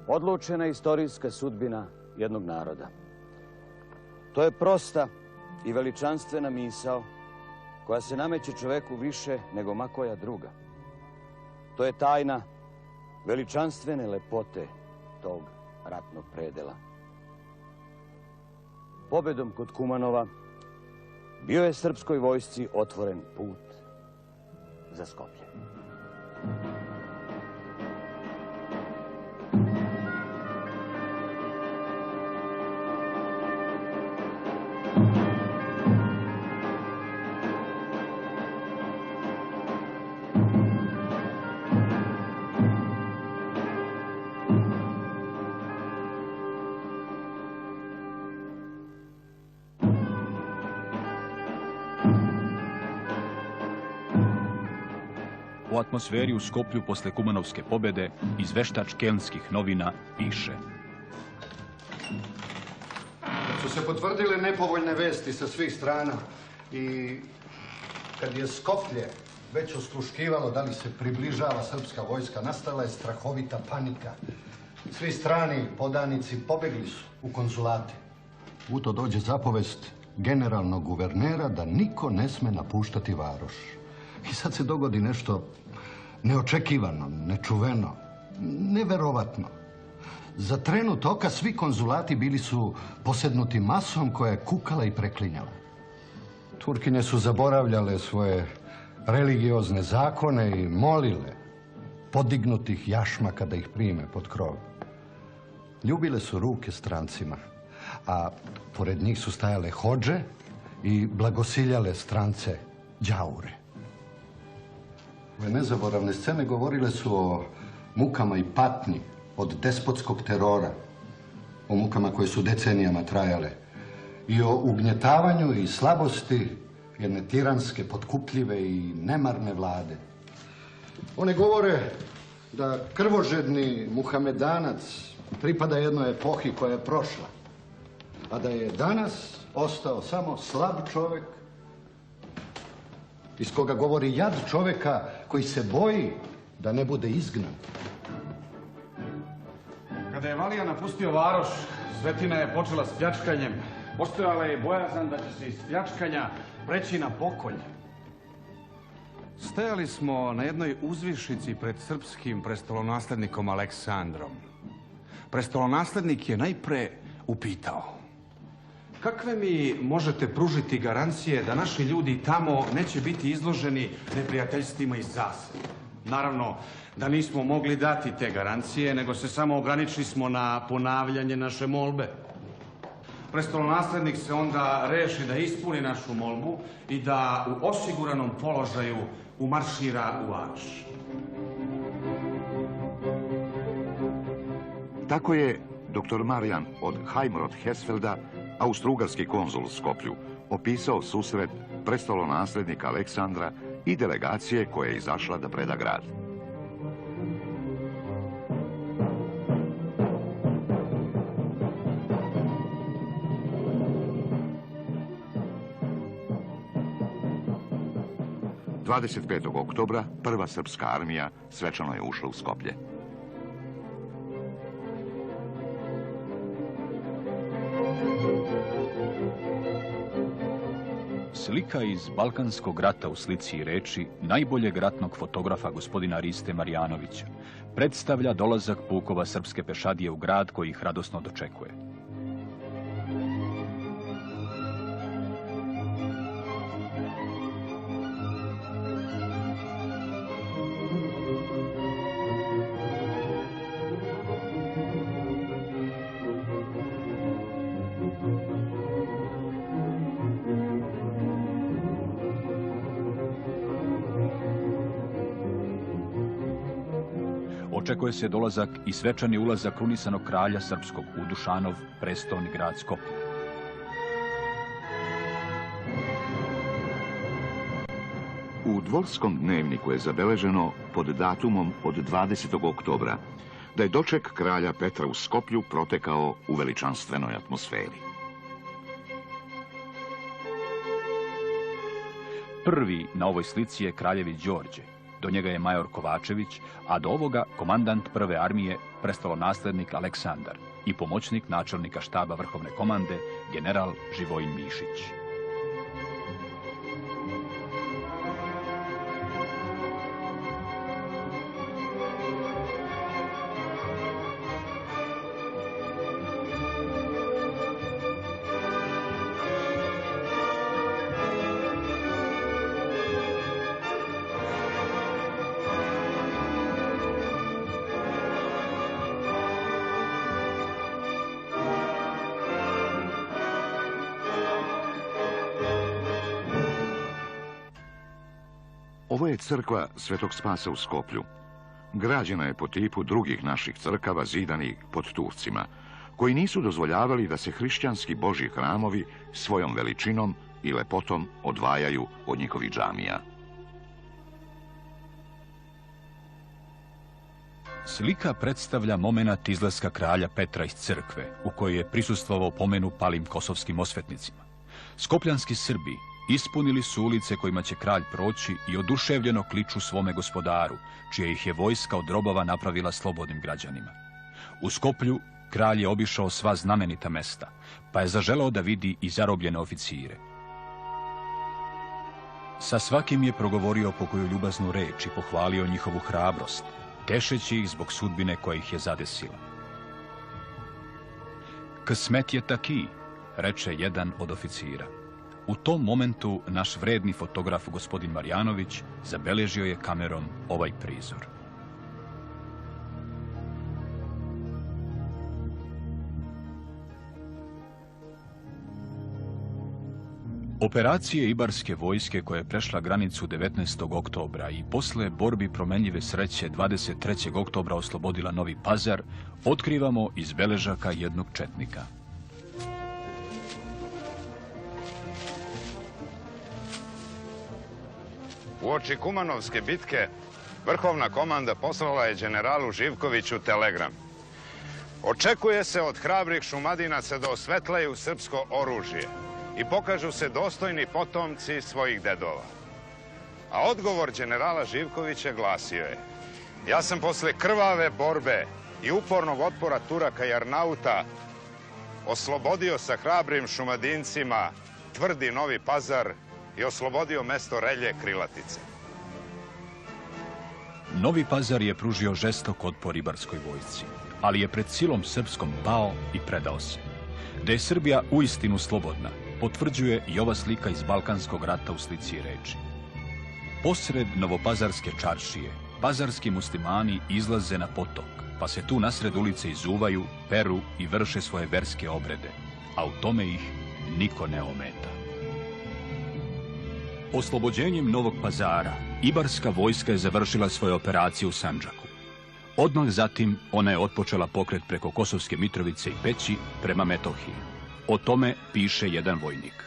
Speaker 15: odlučena je istorijska sudbina jednog naroda. To je prosta i veličanstvena misao koja se nameće čoveku više nego ma koja druga. To je tajna veličanstvene lepote tog ratnog predela. Pobedom kod Kumanova bio je srpskoj vojsci otvoren put za Skoplje.
Speaker 9: U atmosferi u Skoplju posle Kumanovske pobjede izveštač kelnskih novina piše:
Speaker 14: Kad su se potvrdile nepovoljne vesti sa svih strana i kad je Skoplje već osluškivalo da li se približava srpska vojska, nastala je strahovita panika. Svi strani podanici pobegli su u konzulate. U to dođe zapovest generalnog guvernera da niko ne sme napuštati varoš. I sad se dogodi nešto neočekivano, nečuveno, neverovatno. Za trenut oka svi konzulati bili su posednuti masom koja je kukala i preklinjala. Turkinje su zaboravljale svoje religiozne zakone i molile podignutih jašmaka da ih prime pod krov. Ljubile su ruke strancima, a pored njih su stajale hodže i blagosiljale strance đaure. Ove nezaboravne scene govorile su o mukama i patnji od despotskog terora, o mukama koje su decenijama trajale i o ugnjetavanju i slabosti jedne tiranske, potkupljive i nemarne vlade. One govore da krvožedni Muhamedanac pripada jednoj epohi koja je prošla, a da je danas ostao samo slab čovjek iz koga govori jad čovjeka koji se boji da ne bude izgnan.
Speaker 16: Kada je Valija napustio varoš, Svetina je počela s pljačkanjem. Postojala je bojazan da će se iz pljačkanja preći na pokolj. Stajali smo na jednoj uzvišici pred srpskim prestolonaslednikom Aleksandrom. Prestolonaslednik je najpre upitao: kakve mi možete pružiti garancije da naši ljudi tamo neće biti izloženi neprijateljstvima iz zasede? Naravno da nismo mogli dati te garancije, nego se samo ograničili smo na ponavljanje naše molbe. Prestolonaslednik se onda reši da ispuni našu molbu i da u osiguranom položaju umaršira u varoš.
Speaker 6: Tako je dr. Marijan od Heimroth-Hesfelda, austrougarski konzul u Skoplju, opisao susret prestolonaslednika Aleksandra i delegacije koja je izašla da preda grad. 25. oktobra prva srpska armija svečano je ušla u Skoplje.
Speaker 9: Slika iz Balkanskog rata u slici i reči najboljeg ratnog fotografa gospodina Riste Marjanovića predstavlja dolazak pukova srpske pešadije u grad koji ih radosno dočekuje. Očekuje se dolazak i svečani ulazak krunisanog kralja srpskog u Dušanov, prestolni grad Skoplje.
Speaker 6: U Dvorskom dnevniku je zabeleženo pod datumom od 20. oktobra da je doček kralja Petra u Skoplju protekao u veličanstvenoj atmosferi.
Speaker 9: Prvi na ovoj slici je kraljevi Đorđe, do njega je major Kovačević, a do ovoga komandant prve armije, prestolonaslednik Aleksandar i pomoćnik načelnika štaba vrhovne komande, general Živojin Mišić.
Speaker 6: Ovo je crkva Svetog Spasa u Skoplju. Građena je po tipu drugih naših crkava zidanih pod Turcima, koji nisu dozvoljavali da se hrišćanski božji hramovi svojom veličinom i lepotom odvajaju od njihovih džamija.
Speaker 9: Slika predstavlja momenat izlaska kralja Petra iz crkve, u kojoj je prisustvovao pomenu palim kosovskim osvetnicima. Skopljanski Srbi ispunili su ulice kojima će kralj proći i oduševljeno kliču svome gospodaru, čija ih je vojska od robova napravila slobodnim građanima. U Skoplju kralj je obišao sva znamenita mesta, pa je zaželeo da vidi i zarobljene oficire. Sa svakim je progovorio pokoju ljubaznu reč i pohvalio njihovu hrabrost, tešeći ih zbog sudbine koja ih je zadesila. "Kısmet je taki", reče jedan od oficira. U tom momentu naš vredni fotograf gospodin Marjanović zabeležio je kamerom ovaj prizor. Operacije Ibarske vojske koja je prešla granicu 19. oktobra i posle borbi promenljive sreće 23. oktobra oslobodila Novi Pazar, otkrivamo iz beležaka jednog četnika.
Speaker 17: Uoči Kumanovske bitke, vrhovna komanda poslala je generalu Živkoviću telegram. Očekuje se od hrabrih Šumadinaca da osvetlaju srpsko oružje i pokažu se dostojni potomci svojih dedova. A odgovor generala Živkovića glasio je: "Ja sam posle krvave borbe i upornog otpora Turaka i Arnauta oslobodio sa hrabrim Šumadincima tvrdi Novi Pazar i oslobodio mesto Relje Krilatice."
Speaker 9: Novi Pazar je pružio žestok otpor Ibarskoj vojsci, ali je pred silom srpskom pao i predao se. Da je Srbija uistinu slobodna, potvrđuje i ova slika iz Balkanskog rata u slici i reči. Posred Novopazarske čaršije, pazarski muslimani izlaze na potok, pa se tu nasred ulice izuvaju, peru i vrše svoje verske obrede, a u tome ih niko ne ometa. Oslobođenjem Novog Pazara, Ibarska vojska je završila svoje operacije u Sandžaku. Odmah zatim ona je otpočela pokret preko Kosovske Mitrovice i Peći prema Metohiji. O tome piše jedan vojnik.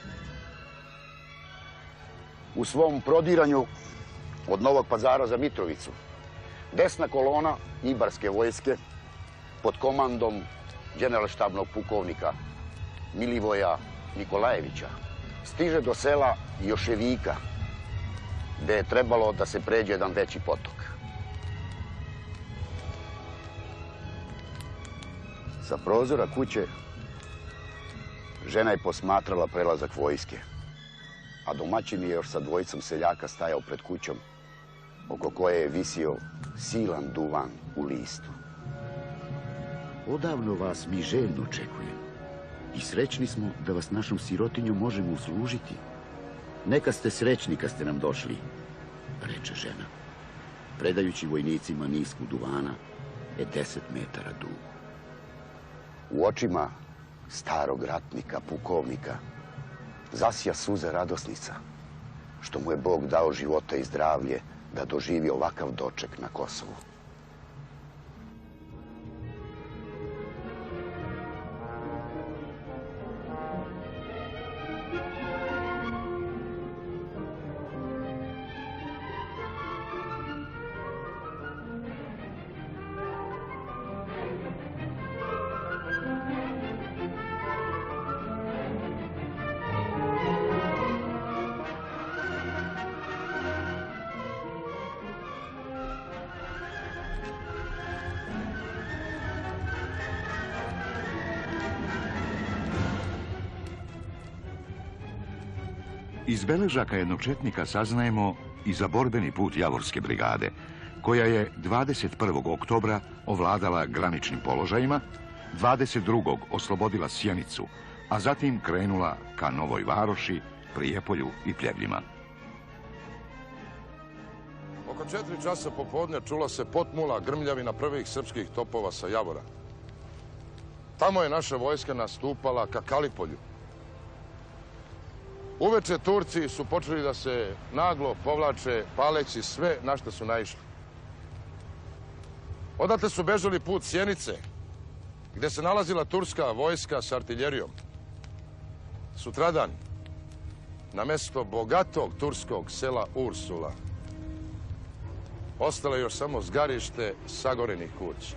Speaker 8: U svom prodiranju od Novog Pazara za Mitrovicu, desna kolona Ibarske vojske pod komandom generalštabnog pukovnika Milivoja Nikolajevića stiže do sela Joševika gde je trebalo da se pređe jedan veći potok. Sa prozora kuće žena je posmatrala prelazak vojske, a domaćin je još sa dvojicom seljaka stajao pred kućom, oko koje je visio silan duvan u listu. Odavno vas mi željno očekujemo i srećni smo da vas našom sirotinjom možemo uslužiti. Neka ste srećni kad ste nam došli, reče žena, predajući vojnicima nisku duvana je 10 metara dug. U očima starog ratnika, pukovnika, zasja suze radosnica, što mu je Bog dao života i zdravlje da doživi ovakav doček na Kosovu.
Speaker 6: Iz beležaka jednog četnika saznajemo i za borbeni put Javorske brigade, koja je 21. oktobra ovladala graničnim položajima, 22. oslobodila Sjenicu, a zatim krenula ka Novoj Varoši, Prijepolju i Pljevljima.
Speaker 10: Oko 4 časa popodne čula se potmula grmljavina prvih srpskih topova sa Javora. Tamo je naša vojska nastupala ka Kalipolju. Uveče Turci su počeli da se naglo povlače, paleći sve na što su naišli. Odatle su bežali put Sjenice, gde se nalazila turska vojska s artiljerijom. Sutradan, na mesto bogatog turskog sela Ursula, ostalo je još samo zgarište sagorenih kuća.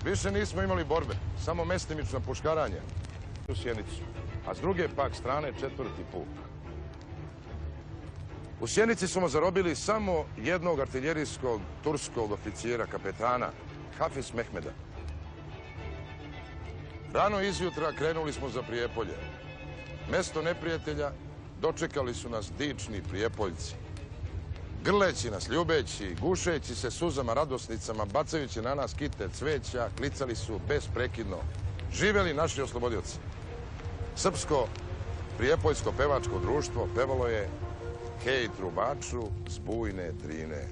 Speaker 10: Više nismo imali borbe, samo mestimično puškaranje u Sjenicu, a s druge pak strane 4. puk. U Sjenici smo zarobili samo jednog artiljerijskog turskog oficijera, kapetana, Hafiz Mehmeda. Rano izjutra krenuli smo za Prijepolje. Mesto neprijatelja dočekali su nas dični Prijepoljci. Grleći nas, ljubeći, gušeći se suzama, radosnicama, bacajući na nas kite cveća, klicali su besprekidno: živeli naši oslobodioci! Srpsko prijepoljsko pevačko društvo pevalo je Hej trubaču s bujne Drine.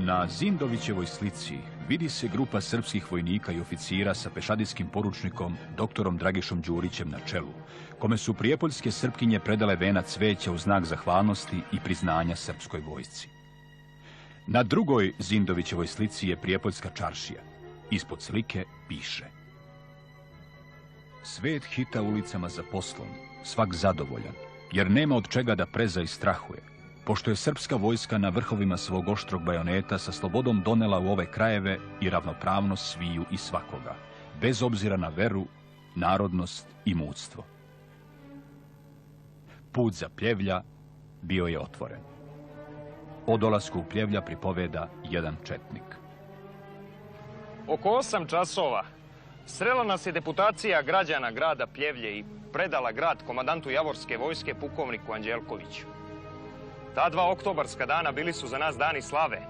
Speaker 9: Na Zindovićevoj slici vidi se grupa srpskih vojnika i oficira sa pešadijskim poručnikom doktorom Dragišom Đurićem na čelu, kome su prijepoljske Srpkinje predale venac cveća u znak zahvalnosti i priznanja srpskoj vojsci. Na drugoj Zindovićevoj slici je prijepoljska čaršija. Ispod slike piše: svet hita ulicama za poslom, svak zadovoljan, jer nema od čega da preza i strahuje, pošto je srpska vojska na vrhovima svog oštrog bajoneta sa slobodom donela u ove krajeve i ravnopravnost sviju i svakoga, bez obzira na veru, narodnost i mudstvo. Put za Pljevlja bio je otvoren. O dolasku u Pljevlja pripoveda jedan četnik.
Speaker 11: Oko 8 časova srela nas je deputacija građana grada Pljevlje i predala grad komandantu Javorske vojske pukovniku Anđelkoviću. Ta 2 oktobarska dana bili su za nas dani slave.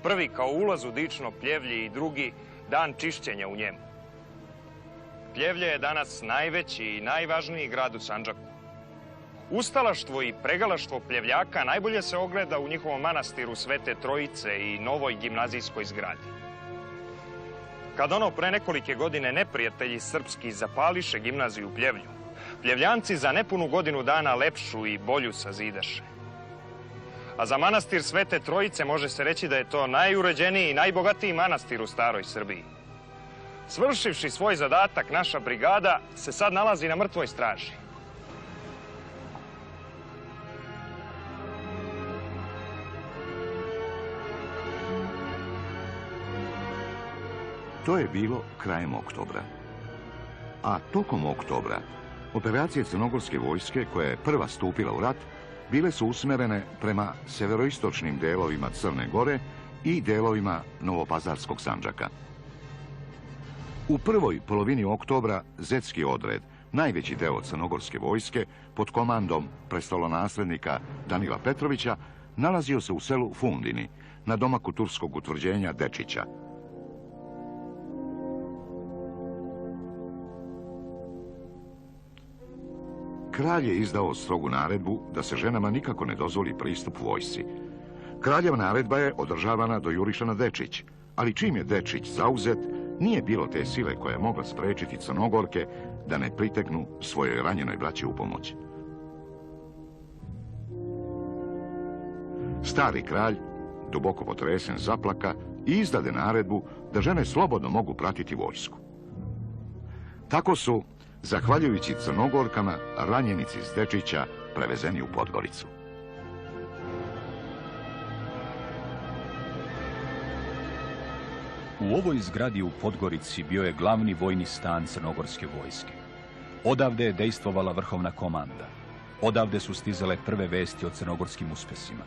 Speaker 11: Prvi kao ulaz u dično Pljevlje i drugi dan čišćenja u njemu. Pljevlje je danas najveći i najvažniji grad u Sandžaku. Ustalaštvo i pregalaštvo Pljevljaka najbolje se ogleda u njihovom manastiru Svete Trojice i novoj gimnazijskoj zgradi. Kad ono pre nekolike godine neprijatelji srpski zapališe gimnaziju u Pljevlju, Pljevljanci za nepunu godinu dana lepšu i bolju sazidaše. A za manastir Svete Trojice može se reći da je to najuređeniji i najbogatiji manastir u staroj Srbiji. Svršivši svoj zadatak, naša brigada se sad nalazi na mrtvoj straži.
Speaker 6: To je bilo krajem oktobra. A tokom oktobra operacije crnogorske vojske, koja je prva stupila u rat, bile su usmerene prema severoistočnim delovima Crne Gore i delovima Novopazarskog Sandžaka. U prvoj polovini oktobra Zetski odred, najveći deo crnogorske vojske, pod komandom prestolonaslednika Danila Petrovića, nalazio se u selu Fundini, na domaku turskog utvrđenja Dečića. Kralj je izdao strogu naredbu da se ženama nikako ne dozvoli pristup vojsci. Kraljeva naredba je održavana do juriša na Dečić, ali čim je Dečić zauzet, nije bilo te sile koja je mogla sprečiti Crnogorke da ne priteknu svojoj ranjenoj braći u pomoć. Stari kralj, duboko potresen, zaplaka i izdade naredbu da žene slobodno mogu pratiti vojsku. Tako su, zahvaljujući Crnogorkama, ranjenici iz Dečića prevezeni u Podgoricu.
Speaker 9: U ovoj zgradi u Podgorici bio je glavni vojni stan crnogorske vojske. Odavde je dejstvovala vrhovna komanda. Odavde su stizale prve vesti o crnogorskim uspesima.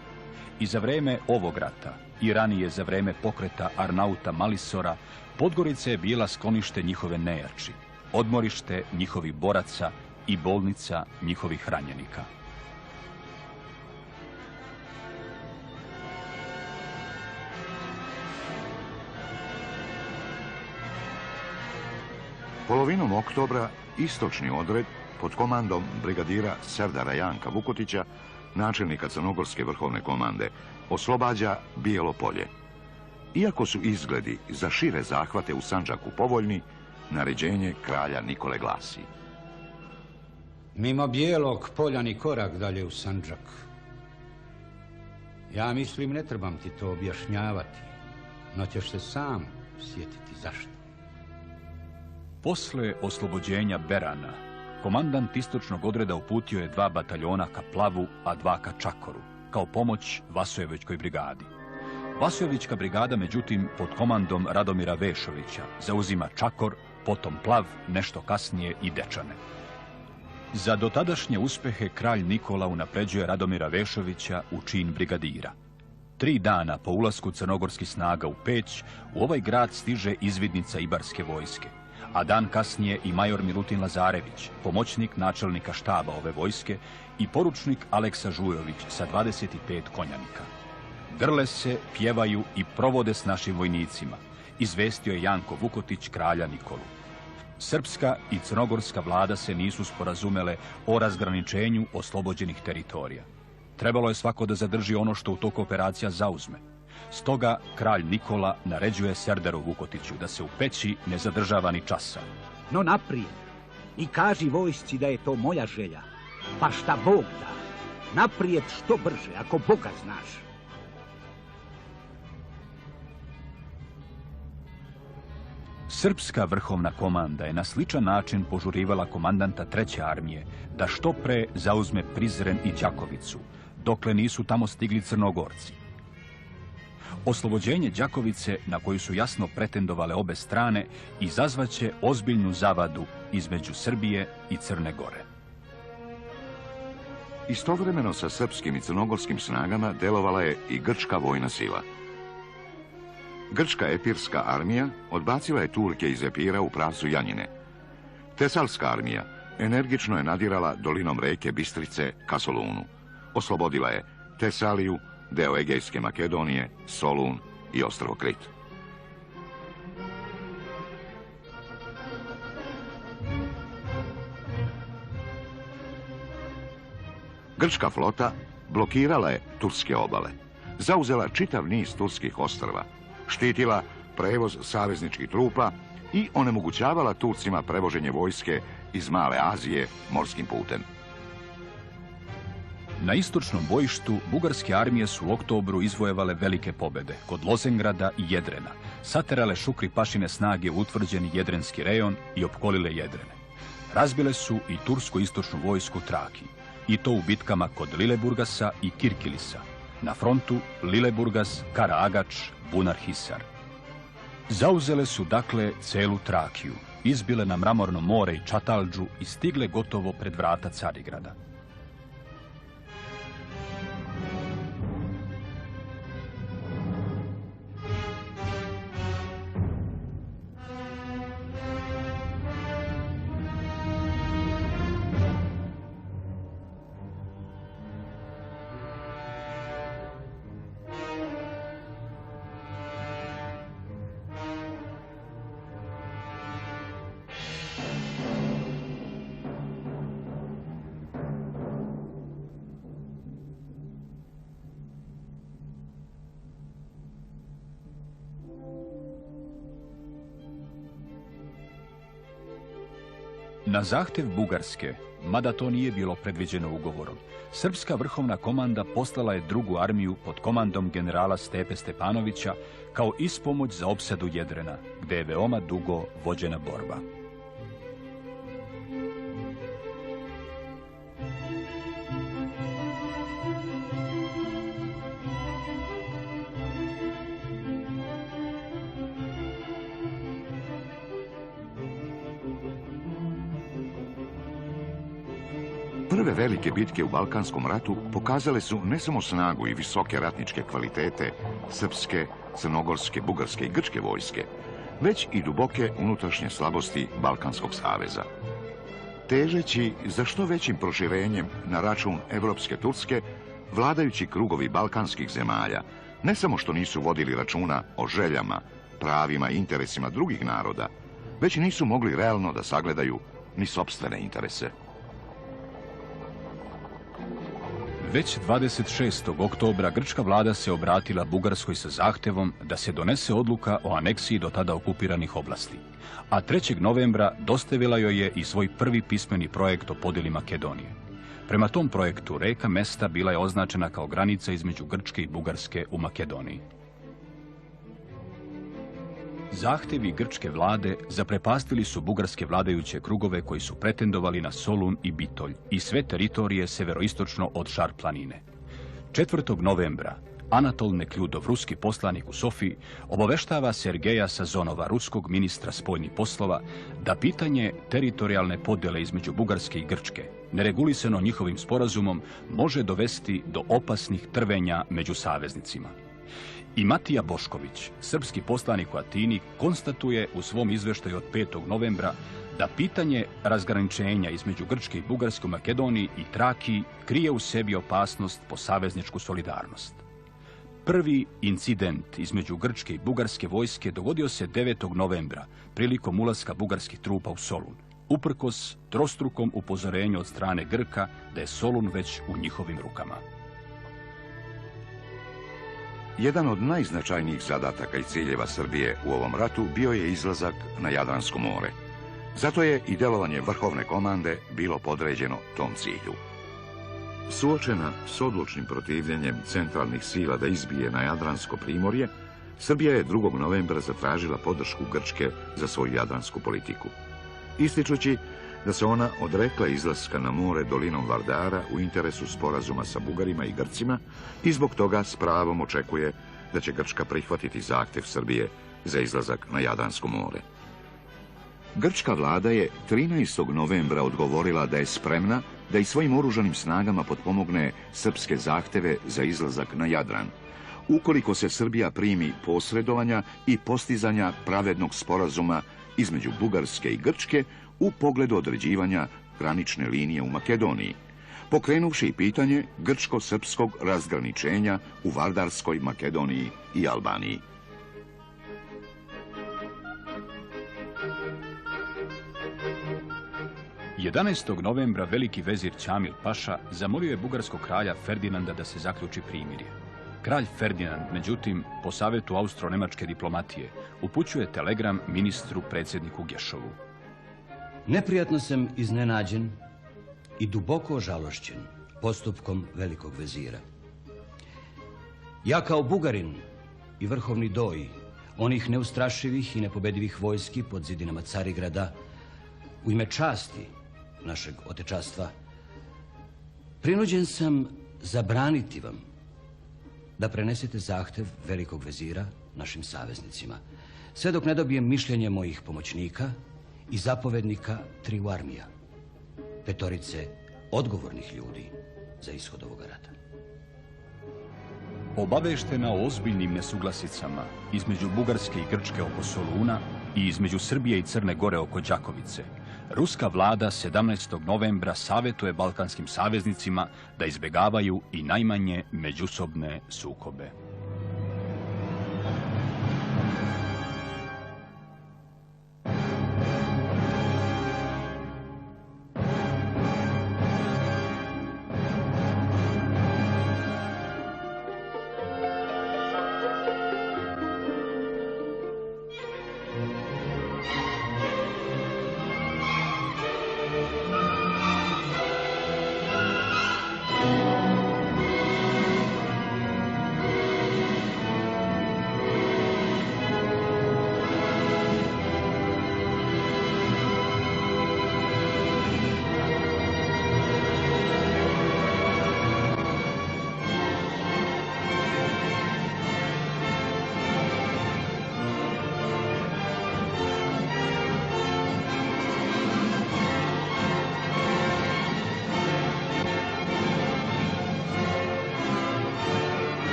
Speaker 9: I za vreme ovog rata, i ranije za vreme pokreta Arnauta Malisora, Podgorica je bila sklonište njihove nejači, odmorište njihovih boraca i bolnica njihovih ranjenika.
Speaker 6: Polovinom oktobra istočni odred pod komandom brigadira Serdara Janka Vukotića, načelnika Crnogorske vrhovne komande, oslobađa Bijelo polje. Iako su izgledi za šire zahvate u Sandžaku povoljni, naređenje kralja Nikole glasi:
Speaker 18: Mimo Bijelog polja ni korak dalje u Sandžak. Ja mislim, ne trebam ti to objašnjavati, no ćeš se sam sjetiti zašto.
Speaker 9: Posle oslobođenja Berana, komandant istočnog odreda uputio je 2 bataljona ka Plavu, a 2 ka Čakoru, kao pomoć Vasojevićkoj brigadi. Vasojevićka brigada, međutim, pod komandom Radomira Vešovića, zauzima Čakor, potom Plav, nešto kasnije i Dečane. Za dotadašnje uspehe kralj Nikola unapređuje Radomira Vešovića u čin brigadira. 3 dana po ulasku crnogorskih snaga u Peć, u ovaj grad stiže izvidnica Ibarske vojske, a dan kasnije i major Milutin Lazarević, pomoćnik načelnika štaba ove vojske, i poručnik Aleksa Žujović sa 25 konjanika. Grle se, pjevaju i provode s našim vojnicima, izvestio je Janko Vukotić kralja Nikolu. Srpska i crnogorska vlada se nisu sporazumele o razgraničenju oslobođenih teritorija. Trebalo je svako da zadrži ono što u toku operacija zauzme. Stoga kralj Nikola naređuje Serdaru Vukotiću da se u Peći ne zadržava ni časa.
Speaker 19: No naprijed i kaži vojsci da je to moja želja, pa šta Bog da, naprijed što brže, ako Boga znaš.
Speaker 9: Srpska vrhovna komanda je na sličan način požurivala komandanta 3. armije da što pre zauzme Prizren i Đakovicu, dokle nisu tamo stigli Crnogorci. Oslobođenje Đakovice, na koju su jasno pretendovale obe strane, izazvaće ozbiljnu zavadu između Srbije i Crne Gore.
Speaker 6: Istovremeno sa srpskim i crnogorskim snagama delovala je i grčka vojna sila. Grčka epirska armija odbacila je Turke iz Epira u pravcu Janjine. Tesalska armija energično je nadirala dolinom reke Bistrice ka Solunu. Oslobodila je Tesaliju, deo Egejske Makedonije, Solun i ostrvo Krit. Grčka flota blokirala je turske obale, zauzela čitav niz turskih ostrva, štitila prevoz savezničkih trupa i onemogućavala Turcima prevoženje vojske iz Male Azije morskim putem.
Speaker 9: Na istočnom bojištu bugarske armije su u oktobru izvojevale velike pobjede kod Lozengrada i Jedrena, saterale Šukri Pašine snage u utvrđeni Jedrenski rejon i opkolile Jedrene. Razbile su i tursku istočnu vojsku Traki, i to u bitkama kod Lileburgasa i Kirkilisa, na frontu Lileburgas, Karaagač, Bunar-Hisar. Zauzele su dakle celu Trakiju, izbile na Mramorno more i Čatalđu i stigle gotovo pred vrata Carigrada. Na zahtjev Bugarske, mada to nije bilo predviđeno ugovorom, srpska vrhovna komanda poslala je drugu armiju pod komandom generala Stepe Stepanovića kao ispomoć za opsadu Jedrena, gdje je veoma dugo vođena borba.
Speaker 6: Prve velike bitke u Balkanskom ratu pokazale su ne samo snagu i visoke ratničke kvalitete srpske, crnogorske, bugarske i grčke vojske, već i duboke unutrašnje slabosti Balkanskog saveza. Težeći za što većim proširenjem na račun Evropske Turske, vladajući krugovi balkanskih zemalja ne samo što nisu vodili računa o željama, pravima i interesima drugih naroda, već nisu mogli realno da sagledaju ni sopstvene interese.
Speaker 9: Već 26. oktobra grčka vlada se obratila Bugarskoj sa zahtevom da se donese odluka o aneksiji do tada okupiranih oblasti, a 3. novembra dostavila joj je i svoj prvi pismeni projekt o podjeli Makedonije. Prema tom projektu reka Mesta bila je označena kao granica između Grčke i Bugarske u Makedoniji. Zahtjevi grčke vlade zaprepastili su bugarske vladajuće krugove koji su pretendovali na Solun i Bitolj i sve teritorije severoistočno od Šar planine. 4. novembra Anatol Nekljudov, ruski poslanik u Sofiji, obaveštava Sergeja Sazonova, ruskog ministra spoljnih poslova, da pitanje teritorijalne podjele između Bugarske i Grčke, neregulisano njihovim sporazumom, može dovesti do opasnih trvenja među saveznicima. I Matija Bošković, srpski poslanik u Atini, konstatuje u svom izveštaju od 5. novembra da pitanje razgraničenja između Grčke i Bugarske u Makedoniji i Trakiji krije u sebi opasnost po savezničku solidarnost. Prvi incident između Grčke i Bugarske vojske dogodio se 9. novembra prilikom ulaska bugarskih trupa u Solun, uprkos trostrukom upozorenju od strane Grka da je Solun već u njihovim rukama.
Speaker 6: Jedan od najznačajnijih zadataka i ciljeva Srbije u ovom ratu bio je izlazak na Jadransko more. Zato je i djelovanje vrhovne komande bilo podređeno tom cilju. Suočena s odlučnim protivljenjem centralnih sila da izbije na Jadransko primorje, Srbija je 2. novembra zatražila podršku Grčke za svoju jadransku politiku, ističući da se ona odrekla izlaska na more dolinom Vardara u interesu sporazuma sa Bugarima i Grcima i zbog toga s pravom očekuje da će Grčka prihvatiti zahtjev Srbije za izlazak na Jadransko more. Grčka vlada je 13. novembra odgovorila da je spremna da i svojim oružanim snagama potpomogne srpske zahteve za izlazak na Jadran, ukoliko se Srbija primi posredovanja i postizanja pravednog sporazuma između Bugarske i Grčke u pogledu određivanja granične linije u Makedoniji, pokrenuvši i pitanje grčko-srpskog razgraničenja u Vardarskoj Makedoniji i Albaniji.
Speaker 9: – 11. novembra veliki vezir Ćamil Paša zamolio je bugarskog kralja Ferdinanda da se zaključi primirje. Kralj Ferdinand, međutim, po savjetu austro-nemačke diplomatije, upućuje telegram ministru predsjedniku
Speaker 18: Neprijatno sam iznenađen i duboko ožalošćen
Speaker 15: postupkom velikog vezira. Ja kao Bugarin i vrhovni doj onih neustrašivih i nepobedivih vojski pod zidinama Carigrada, u ime časti našeg otečastva, prinuđen sam zabraniti vam da prenesete zahtev velikog vezira našim saveznicima, sve dok ne dobijem mišljenje mojih pomoćnika i zapovednika 3 armija, 5 odgovornih ljudi za ishod ovoga rata.
Speaker 9: Obaveštena o ozbiljnim nesuglasicama između Bugarske i Grčke oko Soluna i između Srbije i Crne Gore oko Đakovice, ruska vlada 17. novembra savjetuje balkanskim saveznicima da izbjegavaju i najmanje međusobne sukobe.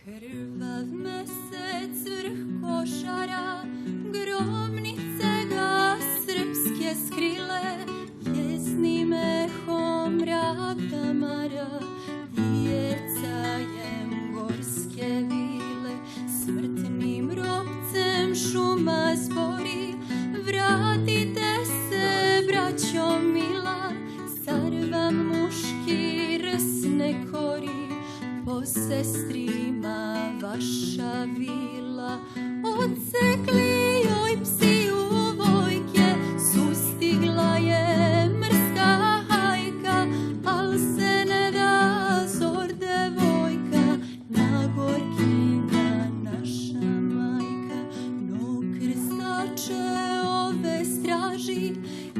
Speaker 20: Krvav mesec vrh košara, grobnice ga srpske skrile, jesnim ehom mraka mara, jecajem gorske vile, smrtnim ropcem šuma zbori, vratite se, braćo mila, sarvam muški rsne kori, po sestrima vaša vila, odsekli joj psi u vojke, sustigla je mrska hajka, al se ne da zor devojka, na gorkinja naša majka, no krstače ove straži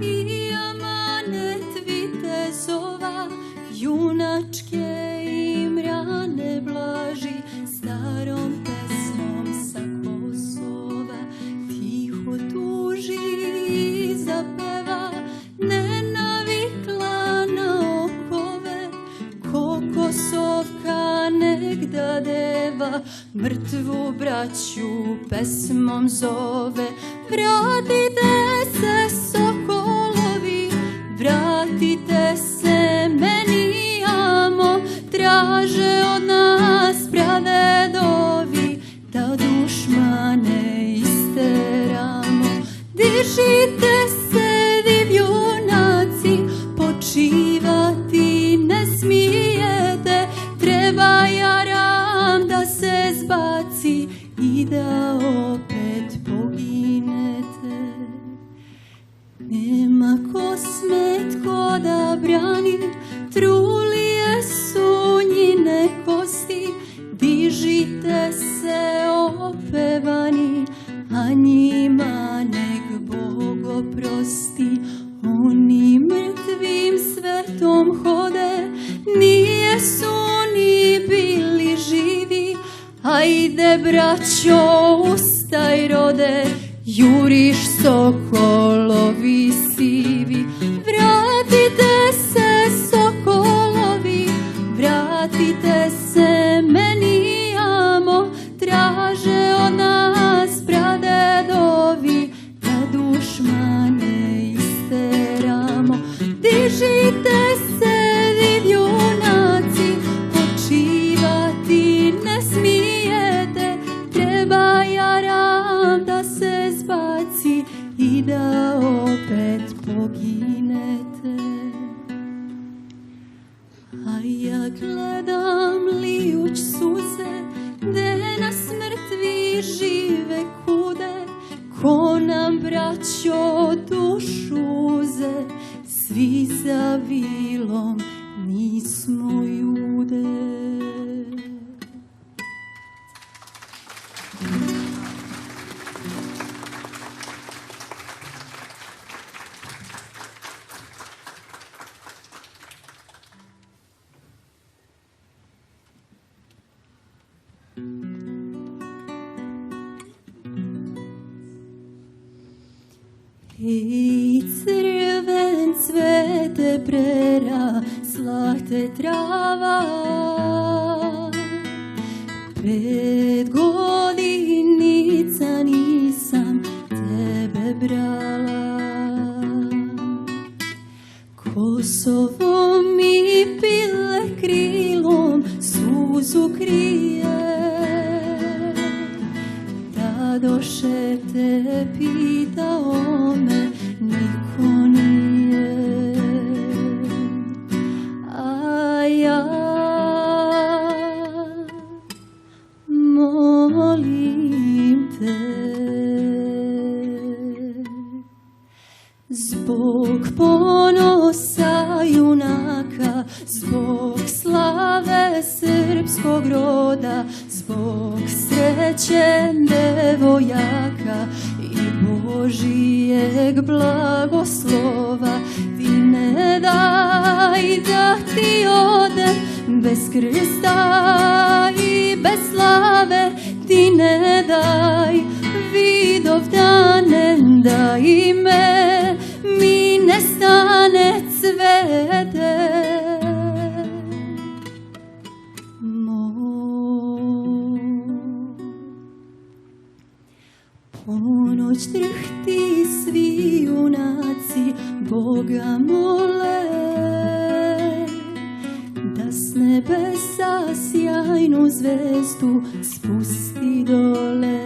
Speaker 20: i amanet vitezova, junačke ne blaži, starom pesmom sa Kosova tiho tuži i zapeva, ne navikla na okove, ko Kosovka negda deva, mrtvu braću pesmom zove. Vratite se, sokolovi, vratite se, meni amo, traže od nas pradedovi, da dušmane isteramo. Dižite se, divjunaci, počivati ne smijete, treba jaram da se zbaci i da opet poginete. Nema ko sme tko da brani, trulije su njine kosti, dižite se opevani, a njima nek Bog oprosti. Oni mrtvim svetom hode, nijesu ni bili živi, ajde braćo ustaj rode, juriš sokolovi sivi. Vratite se, sokolovi, vratite se, meni amo, traže od nas pradedovi, da dušmane isteramo. Dižite se, divjunaci, počivati ne smijete, treba jaram da se zbaci i da opet poginete. a ja gledam lijuć suze, gde na smrtvi žive kude, ko nam braćo dušu uze, svi za vilom nismo jude. I crven cvete prerasla te trava, 5 godinica nisam tebe brala. Kosovo mi pile krilom suzu krije, da doše te pitao me niko nije. A ja molim te, zbog ponosa junaka, zbog slave srpskog roda, zbog sreće devojaka i Božijeg blagoslova, ti ne daj da ti odem bez krsta i bez slave, ti ne daj Vidovdane da ime mi nestane cvete. Ponoć drhti svi junaci Boga mole, da s nebesa sjajnu zvezdu spusti dole,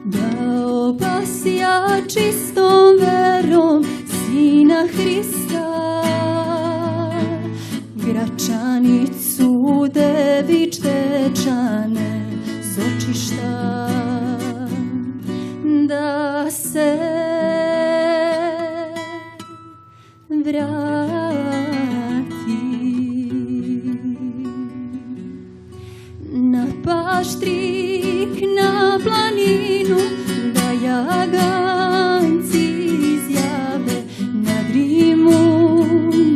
Speaker 20: da obasja čistom verom Sina Hrista, Gračanicu Devič Dečane z očišta, da se vrati na paštrik, na planinu, da jaganci izjave na Rimu,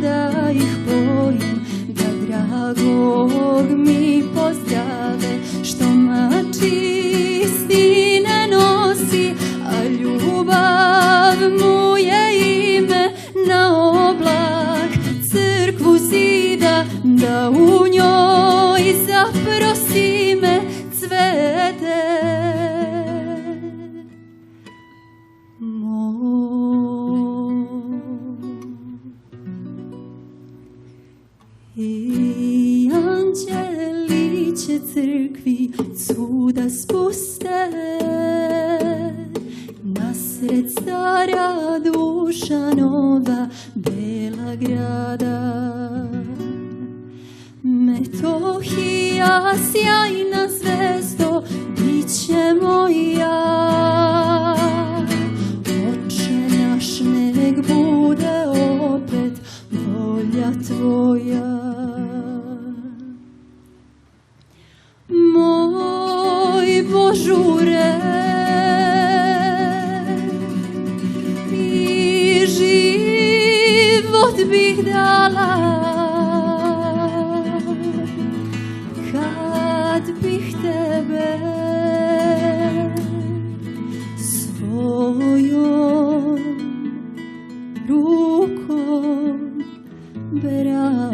Speaker 20: da ih pojim, da dragog mi pozdrave, što mači istine nosi, a ljubav mu je ime, na oblak crkvu zida, da u njoj zaprosi me cvete. I anđeli će crkvi cuda spuste, nasred stara Dušanova bela grada. Metohija sjajna zvezdo, bit će moja, Oče naš nek bude opet volja tvoja. Moj Božure, i život bih dala kad bih tebe svojom rukom brala.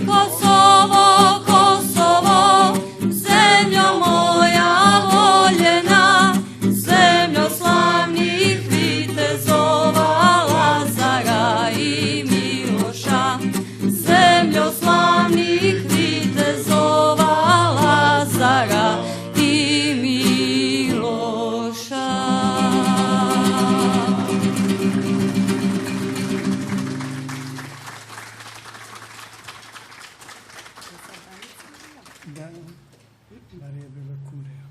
Speaker 20: Kosovo, Kosovo, zemljo moja
Speaker 1: Marija Belakurija.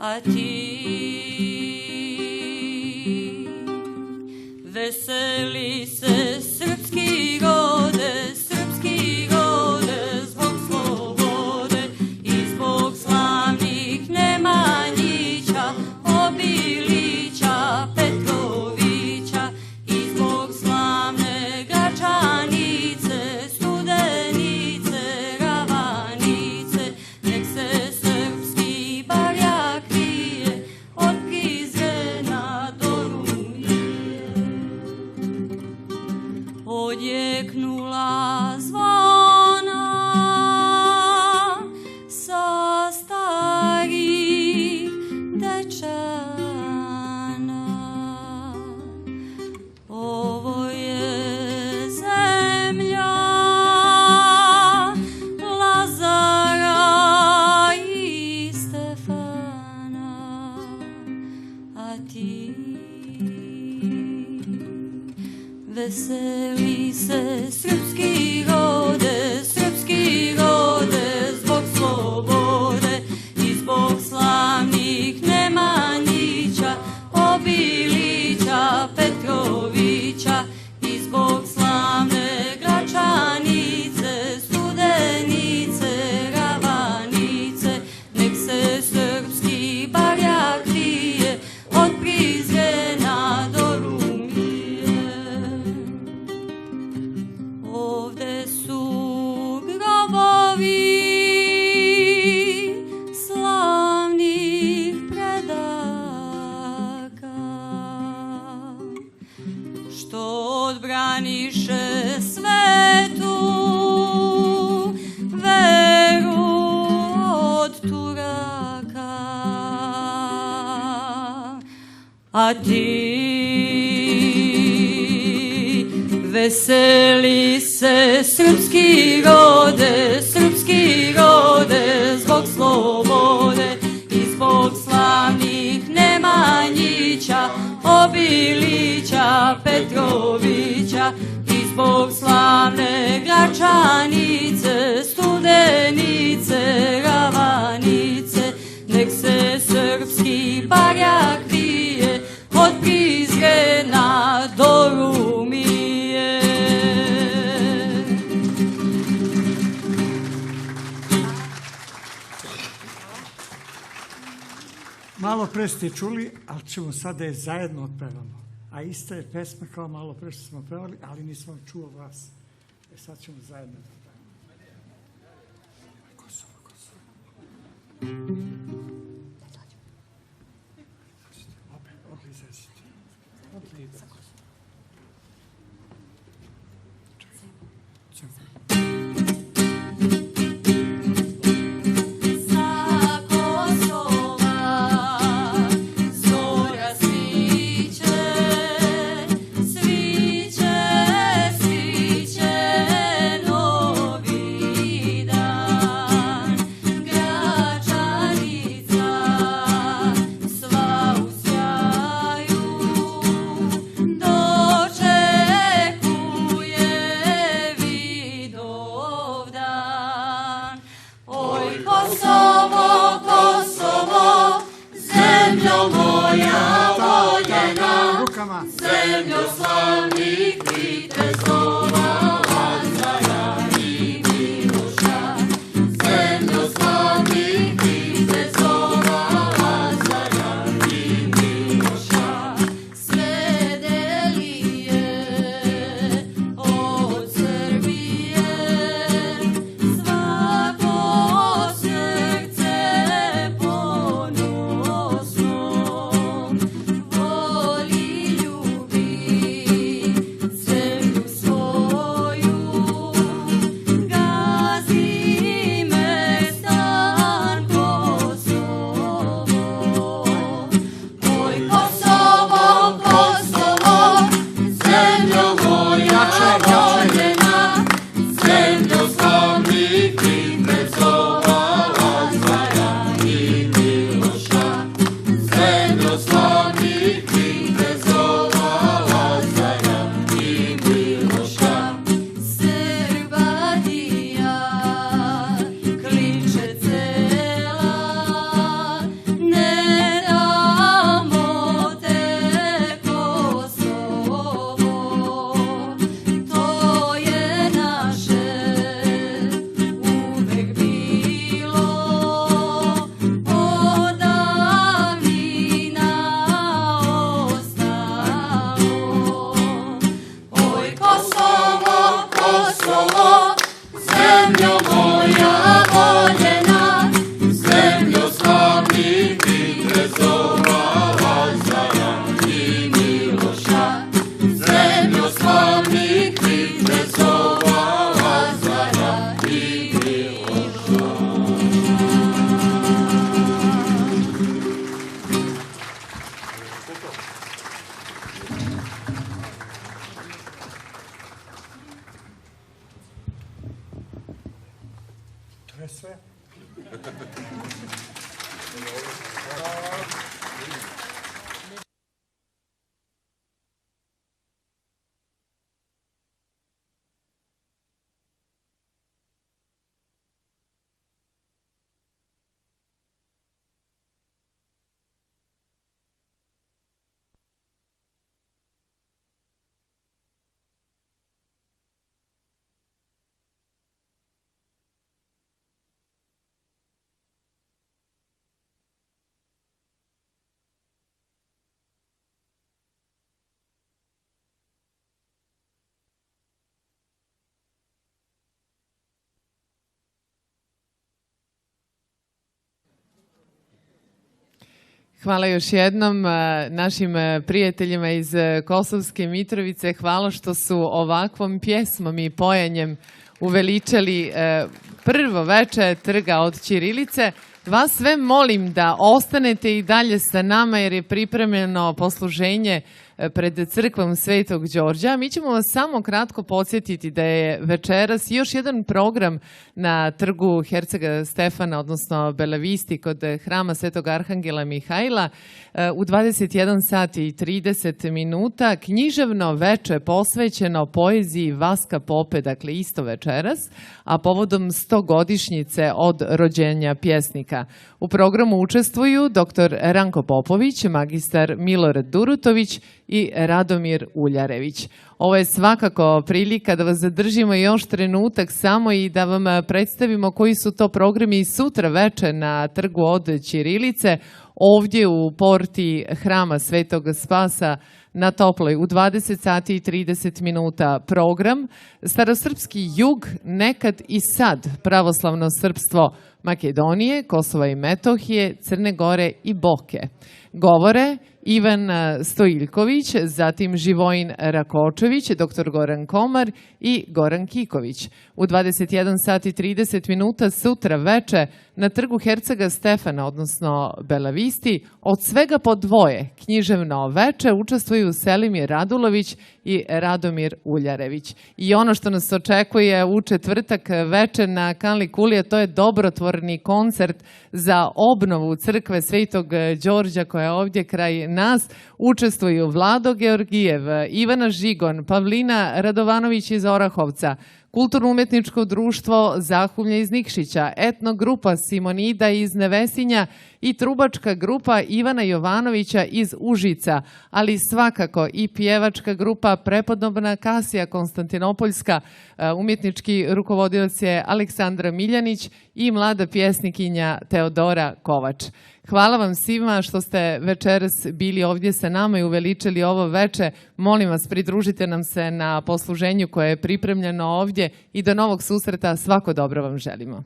Speaker 20: a ti veseli se srpski rode zbog slobode i zbog slavnih Nemanjića, Obilića, Petrovića i zbog slavne Gračanice, Studenice, Ravanice, nek se srpski barjak vije od Prizrena do Runije. Odjeknula zvona sa starih dečana. Ovo je zemlja Lazara i Stefana, a ti veseli se srpski rod ovde su grobovi slavnih predaka, što odbraniše svetu veru od Turaka. A ti veseli se srpski rode, zbog slobode i zbog slavnih Nemanjića, Obilića, Petrovića, i zbog slavne Gračanice, Studenice, Ravanice. Nek se srpski barjak vije od Prizrena do Rumije.
Speaker 21: Malo pre ste čuli, ali ćemo sada je zajedno otpevamo. A ista je pesma kao malo pre što smo pevali, ali nismo čuo vas. Sad ćemo zajedno da pevamo. Kosovo. Odli izađite. Odli izađite.
Speaker 1: Zemljo slavnih vitezova, Lazara i Miloša. Zemljo slavnih vitezova, Lazara i Miloša. Sve delije od Srbije, svako srce ponosno voli, zemlju svoju, gazi mestan Kosovo. Oj Kosovo, Kosovo, zemljo moja voljena, zemljo slavnih vitezova, Lazara i Miloša. Zemljo slavnih vitezova, Lazara i Miloša. Srbadija kliče cela, ne damo te Kosovo. To je naše uvek bilo, od davnina ostalo. Oj Kosovo, Kosovo, zemljo moja voljena, zemljo slavnih vitezova, Lazara i Miloša. Zemljo slavnih vitezova, Lazara i Miloša.
Speaker 21: To je sve.
Speaker 2: Hvala još jednom našim prijateljima iz Kosovske Mitrovice. Hvala što su ovakvom pjesmom i pojanjem uveličali prvo veče Trga od ćirilice. Vas sve molim da ostanete i dalje sa nama jer je pripremljeno posluženje pred crkvom Svetog Đorđa. Mi ćemo vas samo kratko podsjetiti da je večeras još jedan program na trgu Hercega Stefana, odnosno Belavisti kod hrama Svetog Arhangela Mihajla u 21 sati i 30 minuta. Književno veče posvećeno poeziji Vaska Pope, dakle isto večeras, a povodom 100-godišnjice od rođenja pjesnika. U programu učestvuju dr. Ranko Popović, magistar Milorad Durutović i Radomir Uljarević. Ovo je svakako prilika da vas zadržimo još trenutak samo i da vam predstavimo koji su to programi sutra veče na Trgu od ćirilice, ovdje u porti hrama Svetog Spasa na Toploj u 20 sati i 30 minuta program. Starosrpski jug, nekad i sad pravoslavno srpstvo Makedonije, Kosova i Metohije, Crne Gore i Boke. Govore Ivan Stojiljković, zatim Živojin Rakočević, dr. Goran Komar i Goran Kiković. U 21 sati 30 minuta sutra veče na Trgu Hercega Stefana, odnosno Belavisti, od svega po dvoje književno veče učestvuju Selimir Radulović i Radomir Uljarević. I ono što nas očekuje u četvrtak veče na Kanli Kulija, to je dobrotvorni koncert za obnovu crkve Svetog Đorđa koja je ovdje kraj nas. Učestvuju Vlado Georgijev, Ivana Žigon, Pavlina Radovanović iz Orahovca, Kulturno-umetničko društvo Zahumlje iz Nikšića, etnogrupa Simonida iz Nevesinja i trubačka grupa Ivana Jovanovića iz Užica, ali svakako i pjevačka grupa Prepodobna Kasija Konstantinopoljska, umjetnički rukovodilac je Aleksandra Miljanić i mlada pjesnikinja Teodora Kovač. Hvala vam svima što ste večeras bili ovdje sa nama i uveličili ovo veče. Molim vas, pridružite nam se na posluženju koje je pripremljeno ovdje i do novog susreta. Svako dobro vam želimo.